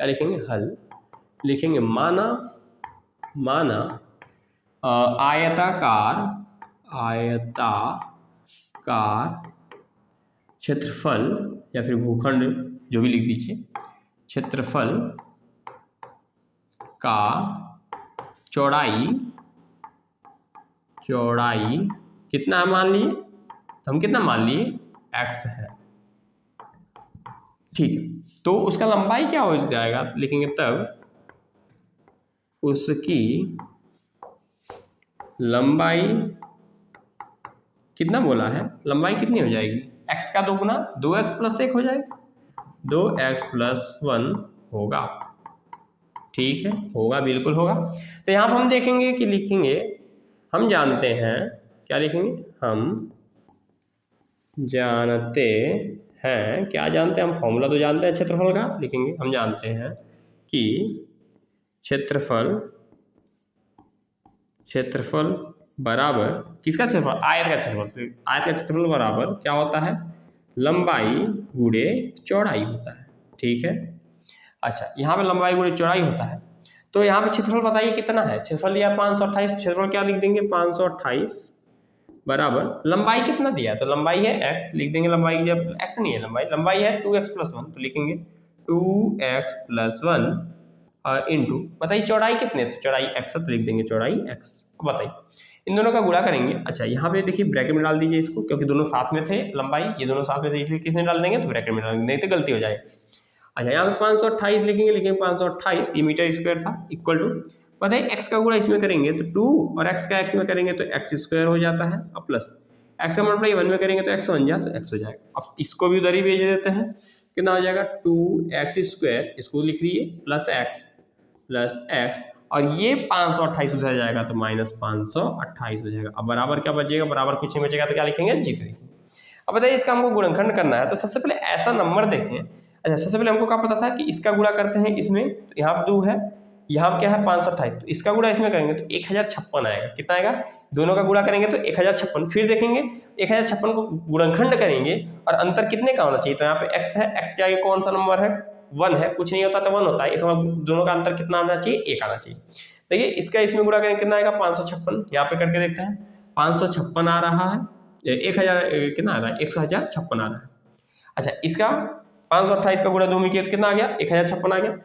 क्या लिखेंगे? हल, लिखेंगे माना आयताकार क्षेत्रफल या फिर भूखंड जो भी लिख दीजिए, क्षेत्रफल का चौड़ाई कितना मान लिए? तो हम कितना मान लिए? x है, ठीक है। तो उसका लंबाई क्या हो जाएगा? लिखेंगे तब उसकी लंबाई कितना बोला है? लंबाई कितनी हो जाएगी? x का दोगुना 2x प्लस 1 हो जाएगा, 2x प्लस 1 होगा, ठीक है, होगा, बिल्कुल होगा। तो यहाँ पर हम देखेंगे कि लिखेंगे, हम जानते हैं, क्या लिखेंगे? हम जानते हैं, क्या जानते हैं? हम फॉर्मूला तो जानते हैं क्षेत्रफल का, लिखेंगे हम जानते हैं कि क्षेत्रफल बराबर किसका क्षेत्रफल? आयत का क्षेत्रफल। तो आयत का क्षेत्रफल बराबर क्या होता है? लंबाई गुणे चौड़ाई होता है, ठीक है। अच्छा यहाँ पे लंबाई गुणे चौड़ाई होता है, तो यहाँ पे क्षेत्रफल बताइए कितना है? क्षेत्रफल दिया 528, क्षेत्रफल क्या लिख देंगे? 528 बराबर लंबाई कितना दिया है? तो लंबाई है x, लिख देंगे लंबाई, जब x नहीं है लंबाई है 2x प्लस 1, तो लिखेंगे 2x प्लस 1 और इंटू, बताइए चौड़ाई कितने? तो चौड़ाई x है, तो लिख देंगे चौड़ाई x। बताइए इन दोनों का गुणा करेंगे। अच्छा यहाँ पे देखिए ब्रैकेट में डाल दीजिए इसको, क्योंकि दोनों साथ में थे लंबाई, ये दोनों साथ में थे, इसलिए किसमें डाल देंगे तो ब्रैकेट में डाल देंगे, नहीं तो गलती हो जाएगी। अच्छा यहाँ पे 528 लिखेंगे, लेकिन 528 ये मीटर स्क्वायर था, इक्वल टू पता है एक्स का गुणा इसमें करेंगे तो 2 और एक्स का एक्स में करेंगे तो एक्स स्क्वायर हो जाता है, और प्लस एक्स का मल्टीप्लाई 1 में करेंगे तो एक्स बन जाए तो एक्स हो जाएगा। अब इसको भी उधर ही भेज देते हैं, कितना हो जाएगा 2x स्क्वायर, इसको लिख लीजिए प्लस एक्स और ये 528 उधर जाएगा तो माइनस 528 हो जाएगा। अब बराबर क्या बचेगा, बराबर कुछ नहीं बचेगा तो क्या लिखेंगे, जीरो लिखेंगे। अब बताइए इसका हमको गुणनखंड करना है, तो सबसे पहले ऐसा नंबर देखें। अच्छा सबसे पहले हमको क्या पता था कि इसका गुणा करते हैं इसमें, तो यहाँ पर 2 है, यहाँ क्या है 528, तो इसका गुणा इसमें करेंगे तो 1056 आएगा। कितना आएगा, दोनों का गुणा करेंगे तो 1056। फिर देखेंगे 1056 को गुणनखंड करेंगे और अंतर कितने का होना चाहिए, तो यहाँ पे x है, x के आगे कौन सा नंबर है, 1 है, कुछ नहीं होता तो 1 होता है, इसमें दोनों का अंतर कितना आना चाहिए, 1 आना चाहिए। देखिए इसका इसमें गुणा करेंगे कितना आएगा 556, यहाँ पे करके देखते हैं 556 आ रहा है, 1000 कितना आ रहा है, 1056 आ रहा है। अच्छा इसका 528 का गुणा 2 में किया तो कितना आ गया, 1056 आ गया।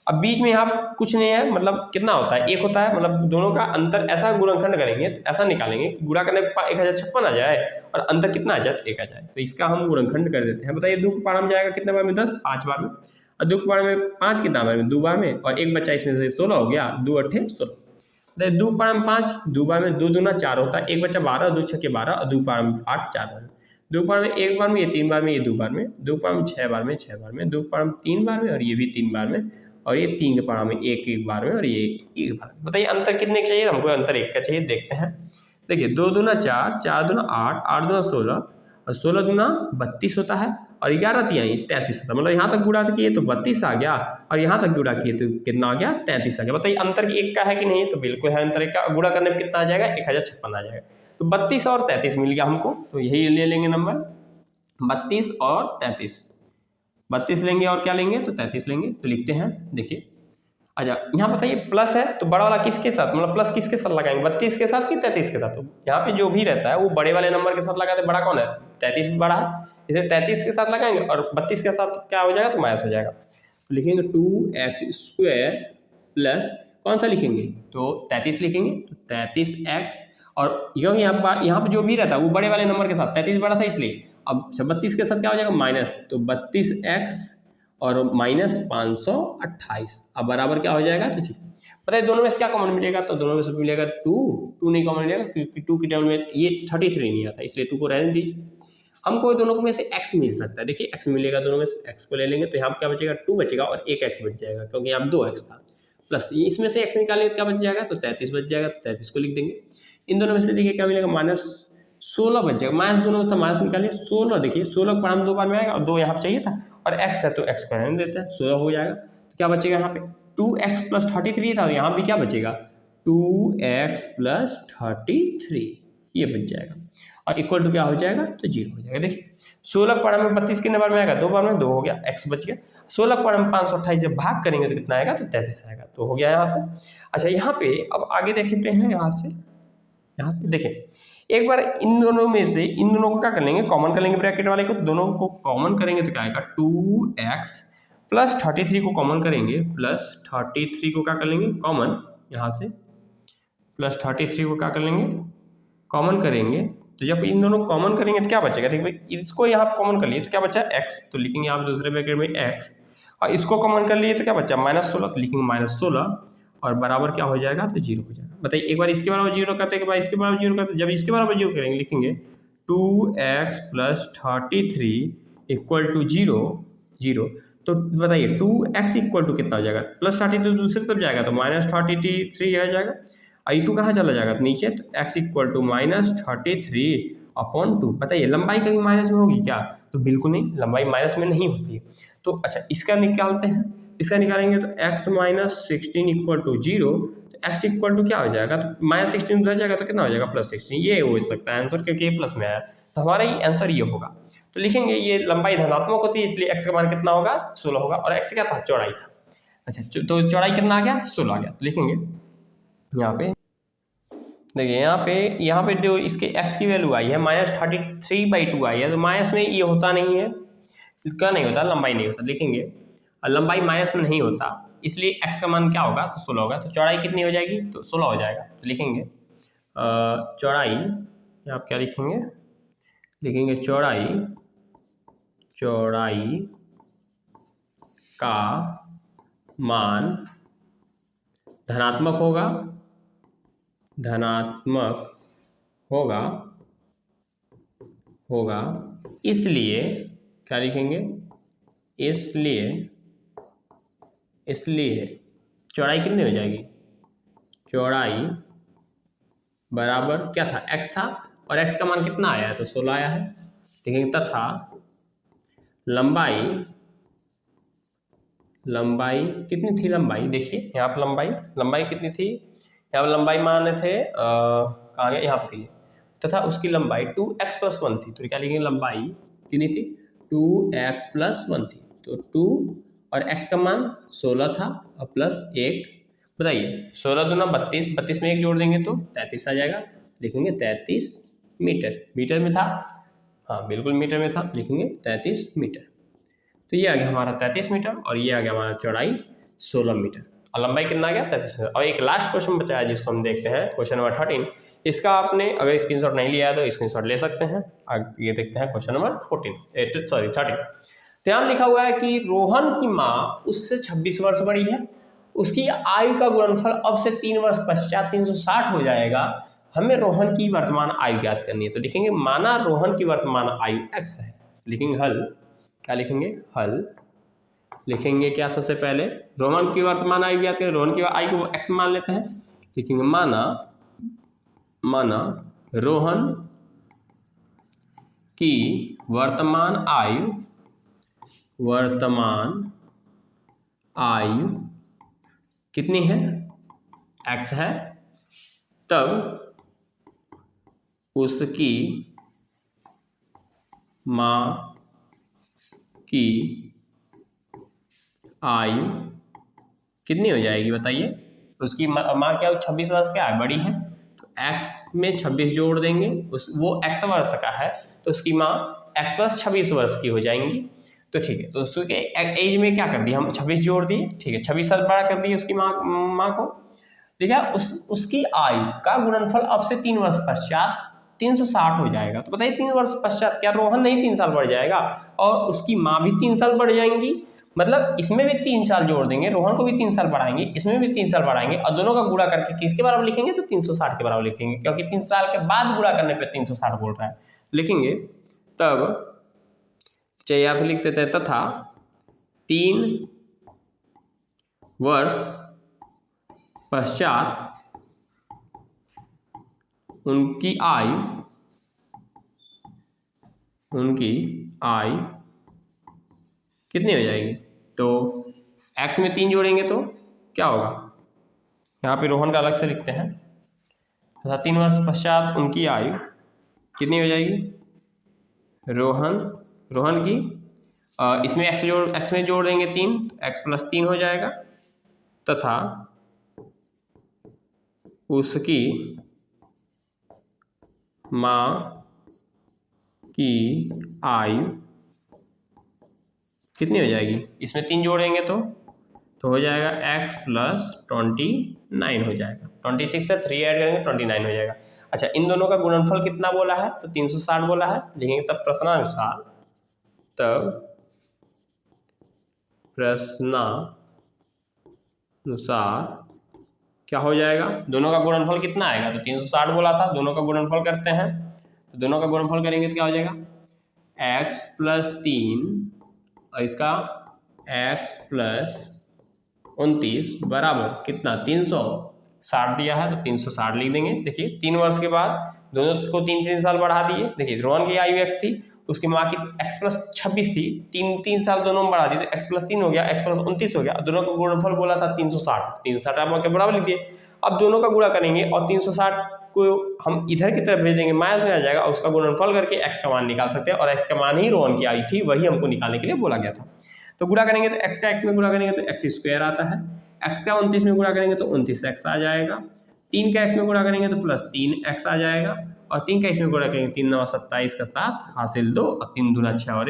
अब बीच में यहाँ कुछ नहीं है, मतलब कितना होता है, 1 होता है, मतलब दोनों का अंतर ऐसा गुणनखंड करेंगे तो ऐसा निकालेंगे कि गुणा करने पर 1056 आ जाए और अंतर कितना आ जाए, 1 आ जाए। तो इसका हम गुणनखंड कर देते हैं। बताइए 2 के पावर में जाएगा कितने बार में, 10, 5 बार में, और 2 के पावर में 5 कितना बार में, 2 बार में, और एक बच्चा इसमें से 16 हो गया, 2 8 16। 2 के पावर में 5, 2 बार में, 2 दूना 4 होता है, एक बच्चा 12, 2 6 12, और 2 पावर में 8 4 बार में, 2 पावर में 1 बार में, ये 3 बार में, ये 2 बार में, 2 पावर में 6 बार में 6 बार में, 2 पावर में 3 बार में, और ये भी 3 बार में, और ये 3 के पावर में 1 बार में, और ये 1 बार में। बताइए अंतर कितने का चाहिए, हमको अंतर 1 का चाहिए। देखते हैं, देखिए 2 दूना 4, 4 दूना 8, 8 दूना 16, और 16 दूना 32 होता है, और 11 तिहाई 33 होता है। मतलब यहाँ तक गुणा किए तो 32 आ गया, और यहाँ तक गुणा किए तो कितना आ गया, 33 आ गया। बताइए अंतर 1 का है कि नहीं, तो बिल्कुल है, अंतर 1 का। गुणा करने में कितना आ जाएगा, 1056 आ जाएगा। तो 32 और 33 मिल गया हमको, तो यही ले लेंगे नंबर 32 और 33। 32 लेंगे और क्या लेंगे, तो 33 लेंगे। तो लिखते हैं, देखिए अच्छा यहाँ बताइए प्लस है तो बड़ा वाला किसके साथ, मतलब प्लस किसके साथ लगाएंगे, 32 के साथ कि 33 के साथ। तो यहाँ पे जो भी रहता है वो बड़े वाले नंबर के साथ लगाते हैं, बड़ा कौन है, 33 भी बड़ा है, इसे 33 के साथ लगाएंगे, और 32 के साथ क्या हो जाएगा, तो माइनस हो जाएगा। तो लिखेंगे 2x स्क्वायर प्लस कौन सा लिखेंगे, तो 33 लिखेंगे, तो 33x, और क्योंकि यहाँ पर जो भी रहता है वो बड़े वाले नंबर के साथ, 33 बड़ा था इसलिए। अब 32 के साथ क्या हो जाएगा, माइनस, तो 32x और माइनस 528, अब बराबर क्या हो जाएगा, तो पता है दोनों में से क्या कॉमन मिलेगा, तो दोनों में से मिलेगा 2 नहीं कॉमन मिलेगा, क्योंकि 2 की टर्म में ये 33 नहीं आता, इसलिए 2 को रहने दीजिए। हमको दोनों में से x मिल सकता है, देखिए x मिलेगा, दोनों में से x को ले लेंगे, तो यहाँ क्या बचेगा, 2 बचेगा, और एक x बच जाएगा, क्योंकि यहाँ 2x था, प्लस इसमें से x निकालेंगे तो क्या बच जाएगा, तो 33 बच जाएगा, तो 33 को लिख देंगे। इन दोनों में से देखिए क्या मिलेगा, माइनस 16 बच जाएगा, माइनस दोनों में माइनस निकालिए, 16 देखिए 16 का पावर 2 बार में आएगा, और 2 यहाँ पर चाहिए था, और x है तो x को रहने देते हैं, 16 हो जाएगा। तो क्या बचेगा यहाँ पे, 2x प्लस 33 था, यहाँ भी क्या बचेगा, 2x प्लस 33, ये बच जाएगा, और इक्वल टू क्या हो जाएगा, तो 0 हो जाएगा। देखिए 16 के पावर में 32 कितने बार में आएगा, 2 बार में, 2 हो गया, x बच गया। 16 के पावर में 528 जब भाग करेंगे तो कितना आएगा, तो 33 आएगा, तो हो गया यहाँ पे। अच्छा यहाँ पे अब आगे देखते हैं, यहाँ से देखें एक बार इन दोनों में से इन दोनों को क्या कर लेंगे, कॉमन कर लेंगे ब्रैकेट वाले को, तो दोनों को कॉमन करेंगे तो क्या आएगा, 2x प्लस 33 को कॉमन करेंगे, प्लस 33 को क्या कर लेंगे कॉमन, यहाँ से प्लस 33 को क्या कर लेंगे कॉमन करेंगे। तो जब इन दोनों कॉमन करेंगे तो क्या बचेगा, देखिए भाई इसको यहाँ कॉमन कर लिए तो क्या बचा, x, तो लिखेंगे आप दूसरे ब्रैकेट में x, और इसको कॉमन कर लिए तो क्या बचा, -16, तो लिखेंगे -16, और बराबर क्या हो जाएगा, तो 0 हो जाएगा। बताइए एक बार इसके बराबर 0 करते हैं, एक बार इसके बराबर 0 करते हैं, जब इसके बराबर 0 करेंगे लिखेंगे 2x प्लस 33 इक्वल टू 0, तो बताइए 2x इक्वल टू कितना हो जाएगा, प्लस 33 दूसरी तरफ जाएगा तो -33 आ जाएगा, आई 2 कहाँ चला जाएगा, तो नीचे, तो x इक्वल टू -33/2। बताइए लंबाई कहीं माइनस में होगी क्या, तो बिल्कुल नहीं, लंबाई माइनस में नहीं होती है। तो अच्छा इसका निकालते हैं, इसका निकालेंगे तो x माइनस 16 इक्वल टू 0, तो x इक्वल टू क्या हो जाएगा, तो -16 उधर जाएगा तो कितना हो जाएगा, +16, ये हो सकता है आंसर, क्योंकि ये प्लस में आया, तो हमारा ही आंसर ये होगा। तो लिखेंगे ये लंबाई धनात्मक होती है, इसलिए x का मान कितना होगा, 16 होगा, और x क्या था, चौड़ाई था। अच्छा तो चौड़ाई कितना आ गया, 16 आ गया। तो लिखेंगे यहाँ पे, देखिए यहाँ पे जो इसके x की वैल्यू आई है -33/2 आई है, तो माइनस में ये होता नहीं है, क्या नहीं होता, लंबाई नहीं होता। लिखेंगे लंबाई माइनस में नहीं होता, इसलिए x का मान क्या होगा, तो 16 होगा। तो चौड़ाई कितनी हो जाएगी, तो 16 हो जाएगा। तो लिखेंगे चौड़ाई, आप क्या लिखेंगे, लिखेंगे चौड़ाई का मान धनात्मक होगा इसलिए क्या लिखेंगे, इसलिए चौड़ाई कितनी हो जाएगी, चौड़ाई बराबर क्या था, x था, और x का मान कितना आया है, तो 16 आया है। लिखेंगे तथा लंबाई कितनी थी, लंबाई देखिए यहाँ पर लंबाई कितनी थी, यहाँ पर लंबाई मान थे कहाँ गया, यहाँ पर थी, तथा उसकी लंबाई 2x+1 थी। तो क्या लिखेंगे, लंबाई कितनी थी, 2x+1 थी। तो 2 और x का मान 16 था और प्लस 1, बताइए 16 दूना 32, 32 में 1 जोड़ देंगे तो 33 आ जाएगा। लिखेंगे 33 मीटर, मीटर में था, हाँ बिल्कुल मीटर में था, लिखेंगे 33 मीटर। तो ये आ गया हमारा 33 मीटर और ये आ गया हमारा चौड़ाई 16 मीटर और लंबाई कितना आ गया 33 मीटर। और एक लास्ट क्वेश्चन बचा है जिसको हम देखते हैं, क्वेश्चन नंबर 13। इसका आपने अगर स्क्रीनशॉट नहीं लिया है तो स्क्रीनशॉट ले सकते हैं। ये देखते हैं क्वेश्चन नंबर 13। तो यहाँ लिखा हुआ है कि रोहन की माँ उससे 26 वर्ष बड़ी है, उसकी आयु का गुणनफल अब से 3 वर्ष पश्चात 360 हो जाएगा, हमें रोहन की वर्तमान आयु ज्ञात करनी है। तो लिखेंगे माना रोहन की वर्तमान आयु x है, लिखेंगे हल, क्या लिखेंगे, हल लिखेंगे क्या, सबसे पहले रोहन की वर्तमान आयु ज्ञात करें, रोहन की आयु को x मान लेते हैं। लिखेंगे माना रोहन की वर्तमान आयु कितनी है, x है, तब उसकी माँ की आयु कितनी हो जाएगी, बताइए। उसकी माँ क्या 26 वर्ष क्या है, बड़ी है, तो x में 26 जोड़ देंगे, वो x वर्ष का है तो उसकी माँ x+26 वर्ष की हो जाएंगी। तो ठीक है, तो उसके एज में क्या कर दिया हम, 26 जोड़ दिए, ठीक है, 26 साल बड़ा कर दिए उसकी माँ को। देखा उसकी आयु का गुणनफल अब से 3 वर्ष पश्चात 360 हो जाएगा। तो बताइए 3 वर्ष पश्चात क्या रोहन नहीं 3 साल बढ़ जाएगा और उसकी माँ भी 3 साल बढ़ जाएंगी, मतलब इसमें भी 3 साल जोड़ देंगे, रोहन को भी 3 साल बढ़ाएंगे, इसमें भी 3 साल बढ़ाएंगे और दोनों का गुणा करके किसके बराबर लिखेंगे, तो 360 के बराबर लिखेंगे, क्योंकि 3 साल के बाद गुणा करने पे 360 बोल रहा है। लिखेंगे तब, चाहिए या फिर लिख देते हैं तथा 3 वर्ष पश्चात उनकी आयु कितनी हो जाएगी, तो x में 3 जोड़ेंगे तो क्या होगा, यहाँ पे रोहन का अलग से लिखते हैं, तथा 3 वर्ष पश्चात उनकी आयु कितनी हो जाएगी, रोहन की इसमें x में जोड़ देंगे 3, x+3 हो जाएगा, तथा उसकी माँ की आयु कितनी हो जाएगी, इसमें 3 जोड़ेंगे तो हो जाएगा x+29 हो जाएगा, 26 से 3 ऐड करेंगे 29 हो जाएगा। अच्छा, इन दोनों का गुणनफल कितना बोला है, तो 360 बोला है, लिखेंगे तब प्रश्नानुसार क्या हो जाएगा, दोनों का गुणनफल कितना आएगा, तो 360 बोला था, दोनों का गुणनफल करते हैं, तो दोनों का गुणनफल करेंगे तो क्या हो जाएगा, x+3 और इसका x+29 बराबर कितना, 360 दिया है तो 360 लिख देंगे। देखिए 3 वर्ष के बाद दोनों को 3 साल बढ़ा दिए। देखिए रोहन की आयु x थी, उसकी माँ की x+26 थी, 3 साल दोनों में बढ़ा दिए तो x+3 हो गया, x+29 हो गया, दोनों का गुणनफल बोला था 360 आप के बराबर लिख दिए। अब दोनों का गुणा करेंगे और 360 को हम इधर की तरफ भेज देंगे, माइनस में आ जाएगा और उसका गुणनफल करके x का मान निकाल सकते हैं, और x का मान ही रोहन की आयु थी, वही हमको निकालने के लिए बोला गया था। तो गुणा करेंगे तो x का x में गुणा करेंगे तो x² आता है, x का 29 में गुणा करेंगे तो 29x आ जाएगा, 3 का x में गुणा करेंगे तो +3x आ जाएगा, और 3 का इसमें गुणा करेंगे 3 9 27 का 7 हासिल 2 और 3 दूना 6 और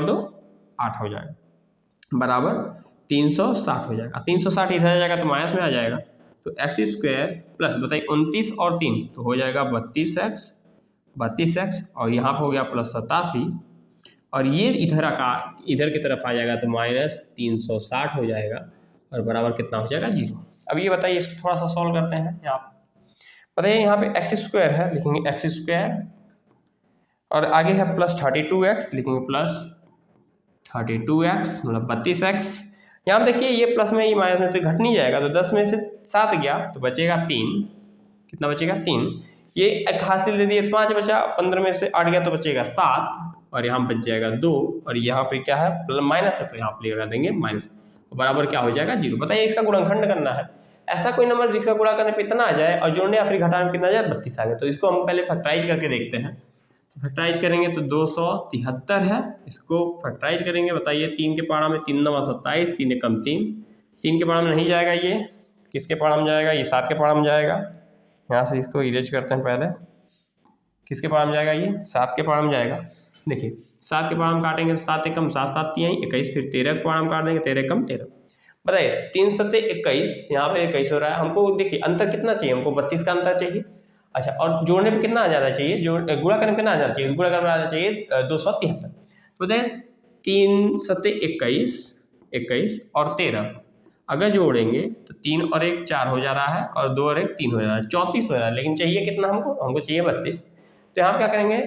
2 8 हो जाएगा, बराबर 360 हो जाएगा। 360 इधर आ जाएगा तो माइनस में आ जाएगा, तो एक्स स्क्वायर प्लस बताइए 29 और 3 तो हो जाएगा 32x और यहाँ पर हो गया प्लस 87 और ये इधर की तरफ आ जाएगा तो -360 हो जाएगा और बराबर कितना हो जाएगा 0। अब ये बताइए इसको थोड़ा सा सॉल्व करते हैं। यहाँ बताइए यहाँ पे एक्स स्क्वायर है, लिखेंगे एक्स स्क्वायर और आगे है प्लस 32x, लिखेंगे प्लस 32x मतलब 32x। यहाँ देखिए ये प्लस में ये माइनस में तो घट नहीं जाएगा, तो 10 में से 7 गया तो बचेगा 3। कितना बचेगा 3। ये एक हासिल दे दिए 5 बचा, 15 में से 8 गया तो बचेगा 7 और यहाँ बच जाएगा 2 और यहाँ पे क्या है माइनस है तो यहाँ पे लगा देंगे माइनस बराबर क्या हो जाएगा 0। बताइए इसका गुणनखंड करना है, ऐसा कोई नंबर जिसका गुणा करने पे इतना आ जाए और जोड़ने या फिर घटाने में कितना आ जाए 32 आ गया। तो इसको हम पहले फैक्टराइज करके देखते हैं। तो फैक्टराइज करेंगे तो 273 है, इसको फैक्टराइज करेंगे। बताइए 3 के पारा में 3 9 27, 3 एकम 3, 3 के पारा में नहीं जाएगा, ये किसके पारा में जाएगा, ये 7 के पारा में जाएगा। यहाँ से इसको इरेज करते हैं पहले, किसके पारा में जाएगा, ये 7 के पारा में जाएगा। देखिए 7 के पारा में काटेंगे तो 7 एकम 7, 7 तिहाई 21, फिर 13 के पारा में काट देंगे 13 एकम 13। बताइए 3 7 21, यहाँ पे 21 हो रहा है। हमको देखिए अंतर कितना चाहिए, हमको 32 का अंतर चाहिए। अच्छा और जोड़ने पे कितना आ जाना चाहिए, गुणा करने पे कितना आ जाना चाहिए, गुणा करने पे आ जाना चाहिए 273। तो बताइए 3 7 21, 21 और 13 अगर जोड़ेंगे तो 3 और 1 4 हो जा रहा है और 2 और 1 3 हो जा रहा है, 34 हो रहा है। लेकिन चाहिए कितना हमको चाहिए 32। तो यहाँ क्या करेंगे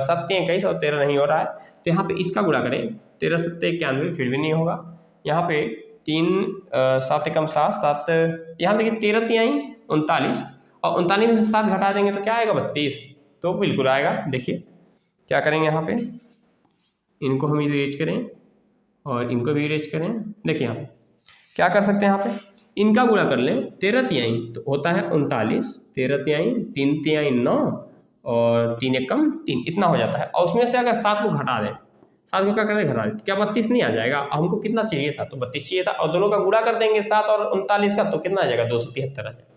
7 3 21 और 13 नहीं हो रहा है तो यहाँ पे इसका गुणा करें 13 7 91, फिर भी नहीं होगा। यहाँ पे 3 7 एकम 7 7, यहाँ देखिए 13 तिहाई 39 और 39 में से 7 घटा देंगे तो क्या आएगा 32, तो बिल्कुल आएगा। देखिए क्या करेंगे यहाँ पे इनको हम इरेज करें और इनको भी इरेज करें। देखिए यहाँ पे क्या कर सकते हैं, यहाँ पे इनका गुणा कर लें 13 तिहाई तो होता है 39, 13 तिहाई 3 तिहाई 9 और 3 एकम 3 इतना हो जाता है। और उसमें से अगर 7 को घटा दें, 7 को क्या करें घटा दें, क्या 32 नहीं आ जाएगा। हमको कितना चाहिए था, तो 32 चाहिए था और दोनों का गुणा कर देंगे 7 और 39 का तो कितना आ जाएगा 273 आ जाएगा।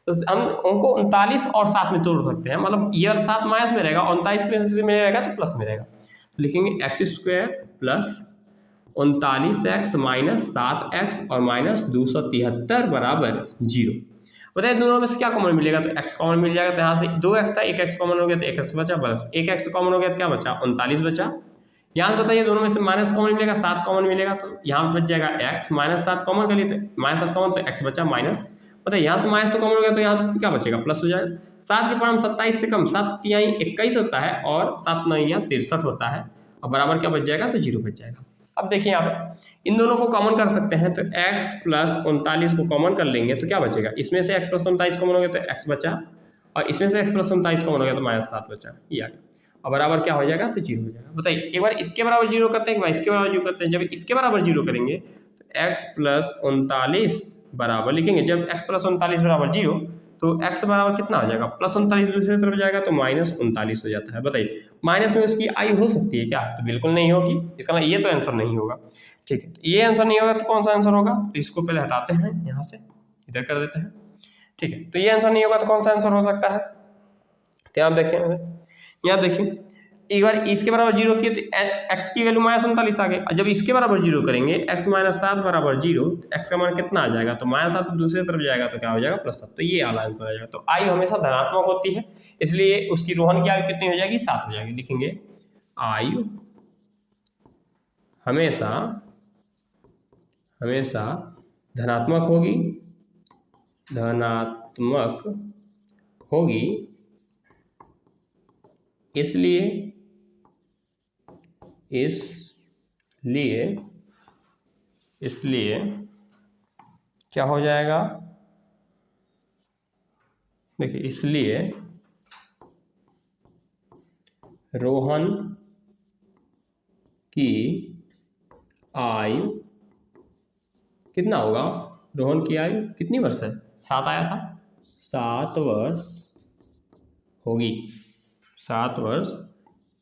तो हम उनको 39 और 7 में तोड़ सकते हैं, मतलब ये 7 माइनस में रहेगा, 39 में रहेगा तो प्लस में रहेगा। लिखेंगे x square plus 39x minus 7x और माइनस 273 बराबर 0। बताइए दोनों में से क्या कॉमन मिलेगा, तो x कॉमन मिल जाएगा। तो यहाँ से 2x था, 1x कॉमन हो गया तो 1x बचा, बस 1x कॉमन हो गया तो क्या बचा 39 बचा। यहाँ से बताइए दोनों में से माइनस कॉमन मिलेगा, 7 कॉमन मिलेगा तो यहाँ बच जाएगा x, माइनस 7 कॉमन कर लिए तो माइनस 7 कॉमन तो x बचा माइनस। बताइए यहाँ से माइनस तो कॉमन हो गया तो यहाँ क्या बचेगा प्लस हो जाएगा। 7 के पारा में 27 से कम 7 तिहाई 21 होता है और 7 9 63 होता है और बराबर क्या बच जाएगा तो 0 बच जाएगा। अब देखिए यहाँ पे इन दोनों को कॉमन कर सकते हैं तो x प्लस 39 को कॉमन कर लेंगे तो क्या बचेगा, इसमें से x प्लस 39 कॉमन हो गया तो x बचा और इसमें से x प्लस 39 कॉमन हो गया तो माइनस 7 बचा, ये आ गया और बराबर क्या हो जाएगा तो 0 हो जाएगा। बताइए एक बार इसके बराबर 0 करते हैं, एक बार इसके बराबर 0 करते हैं। जब इसके बराबर 0 करेंगे तो x प्लस 39 बराबर लिखेंगे, जब x प्लस 39 बराबर 0 तो x बराबर कितना हो जाएगा प्लस 39 दूसरी तरफ जाएगा तो माइनस 39 हो जाता है। बताइए माइनस में उसकी आई हो सकती है क्या, तो बिल्कुल नहीं होगी, इसका मतलब ये तो आंसर नहीं होगा। ठीक है, ये आंसर नहीं होगा तो कौन सा आंसर होगा, तो इसको पहले हटाते हैं, यहाँ से इधर कर देते हैं। ठीक है, तो ये आंसर नहीं होगा तो कौन सा आंसर हो सकता है, तो यहाँ देखिए, यहाँ देखिए एक बार इसके बराबर 0 किए तो x की वैल्यू माइनस 39 आ गई। और जब इसके बराबर 0 करेंगे x माइनस 7 बराबर 0, x का मान कितना आ जाएगा तो माइनस 7 दूसरी तरफ जाएगा तो क्या हो जाएगा प्लस 7, तो ये वाला आंसर आ जाएगा। तो आयु हमेशा धनात्मक होती है, इसलिए उसकी रोहन की आयु कितनी हो जाएगी 7 हो जाएगी। लिखेंगे आयु हमेशा धनात्मक होगी, इसलिए क्या हो जाएगा, देखिए इसलिए रोहन की आयु कितना होगा, रोहन की आयु कितनी वर्ष है, 7 आया था, 7 वर्ष होगी, 7 वर्ष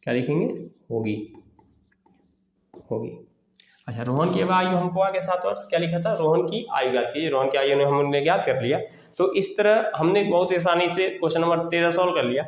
क्या लिखेंगे होगी। अच्छा रोहन की आयु हमको आ गया 7 वर्ष, क्या लिखा था रोहन की आयु ज्ञात कीजिए, रोहन की आयु हमने ज्ञात कर लिया। तो इस तरह हमने बहुत आसानी से क्वेश्चन नंबर 13 सॉल्व कर लिया।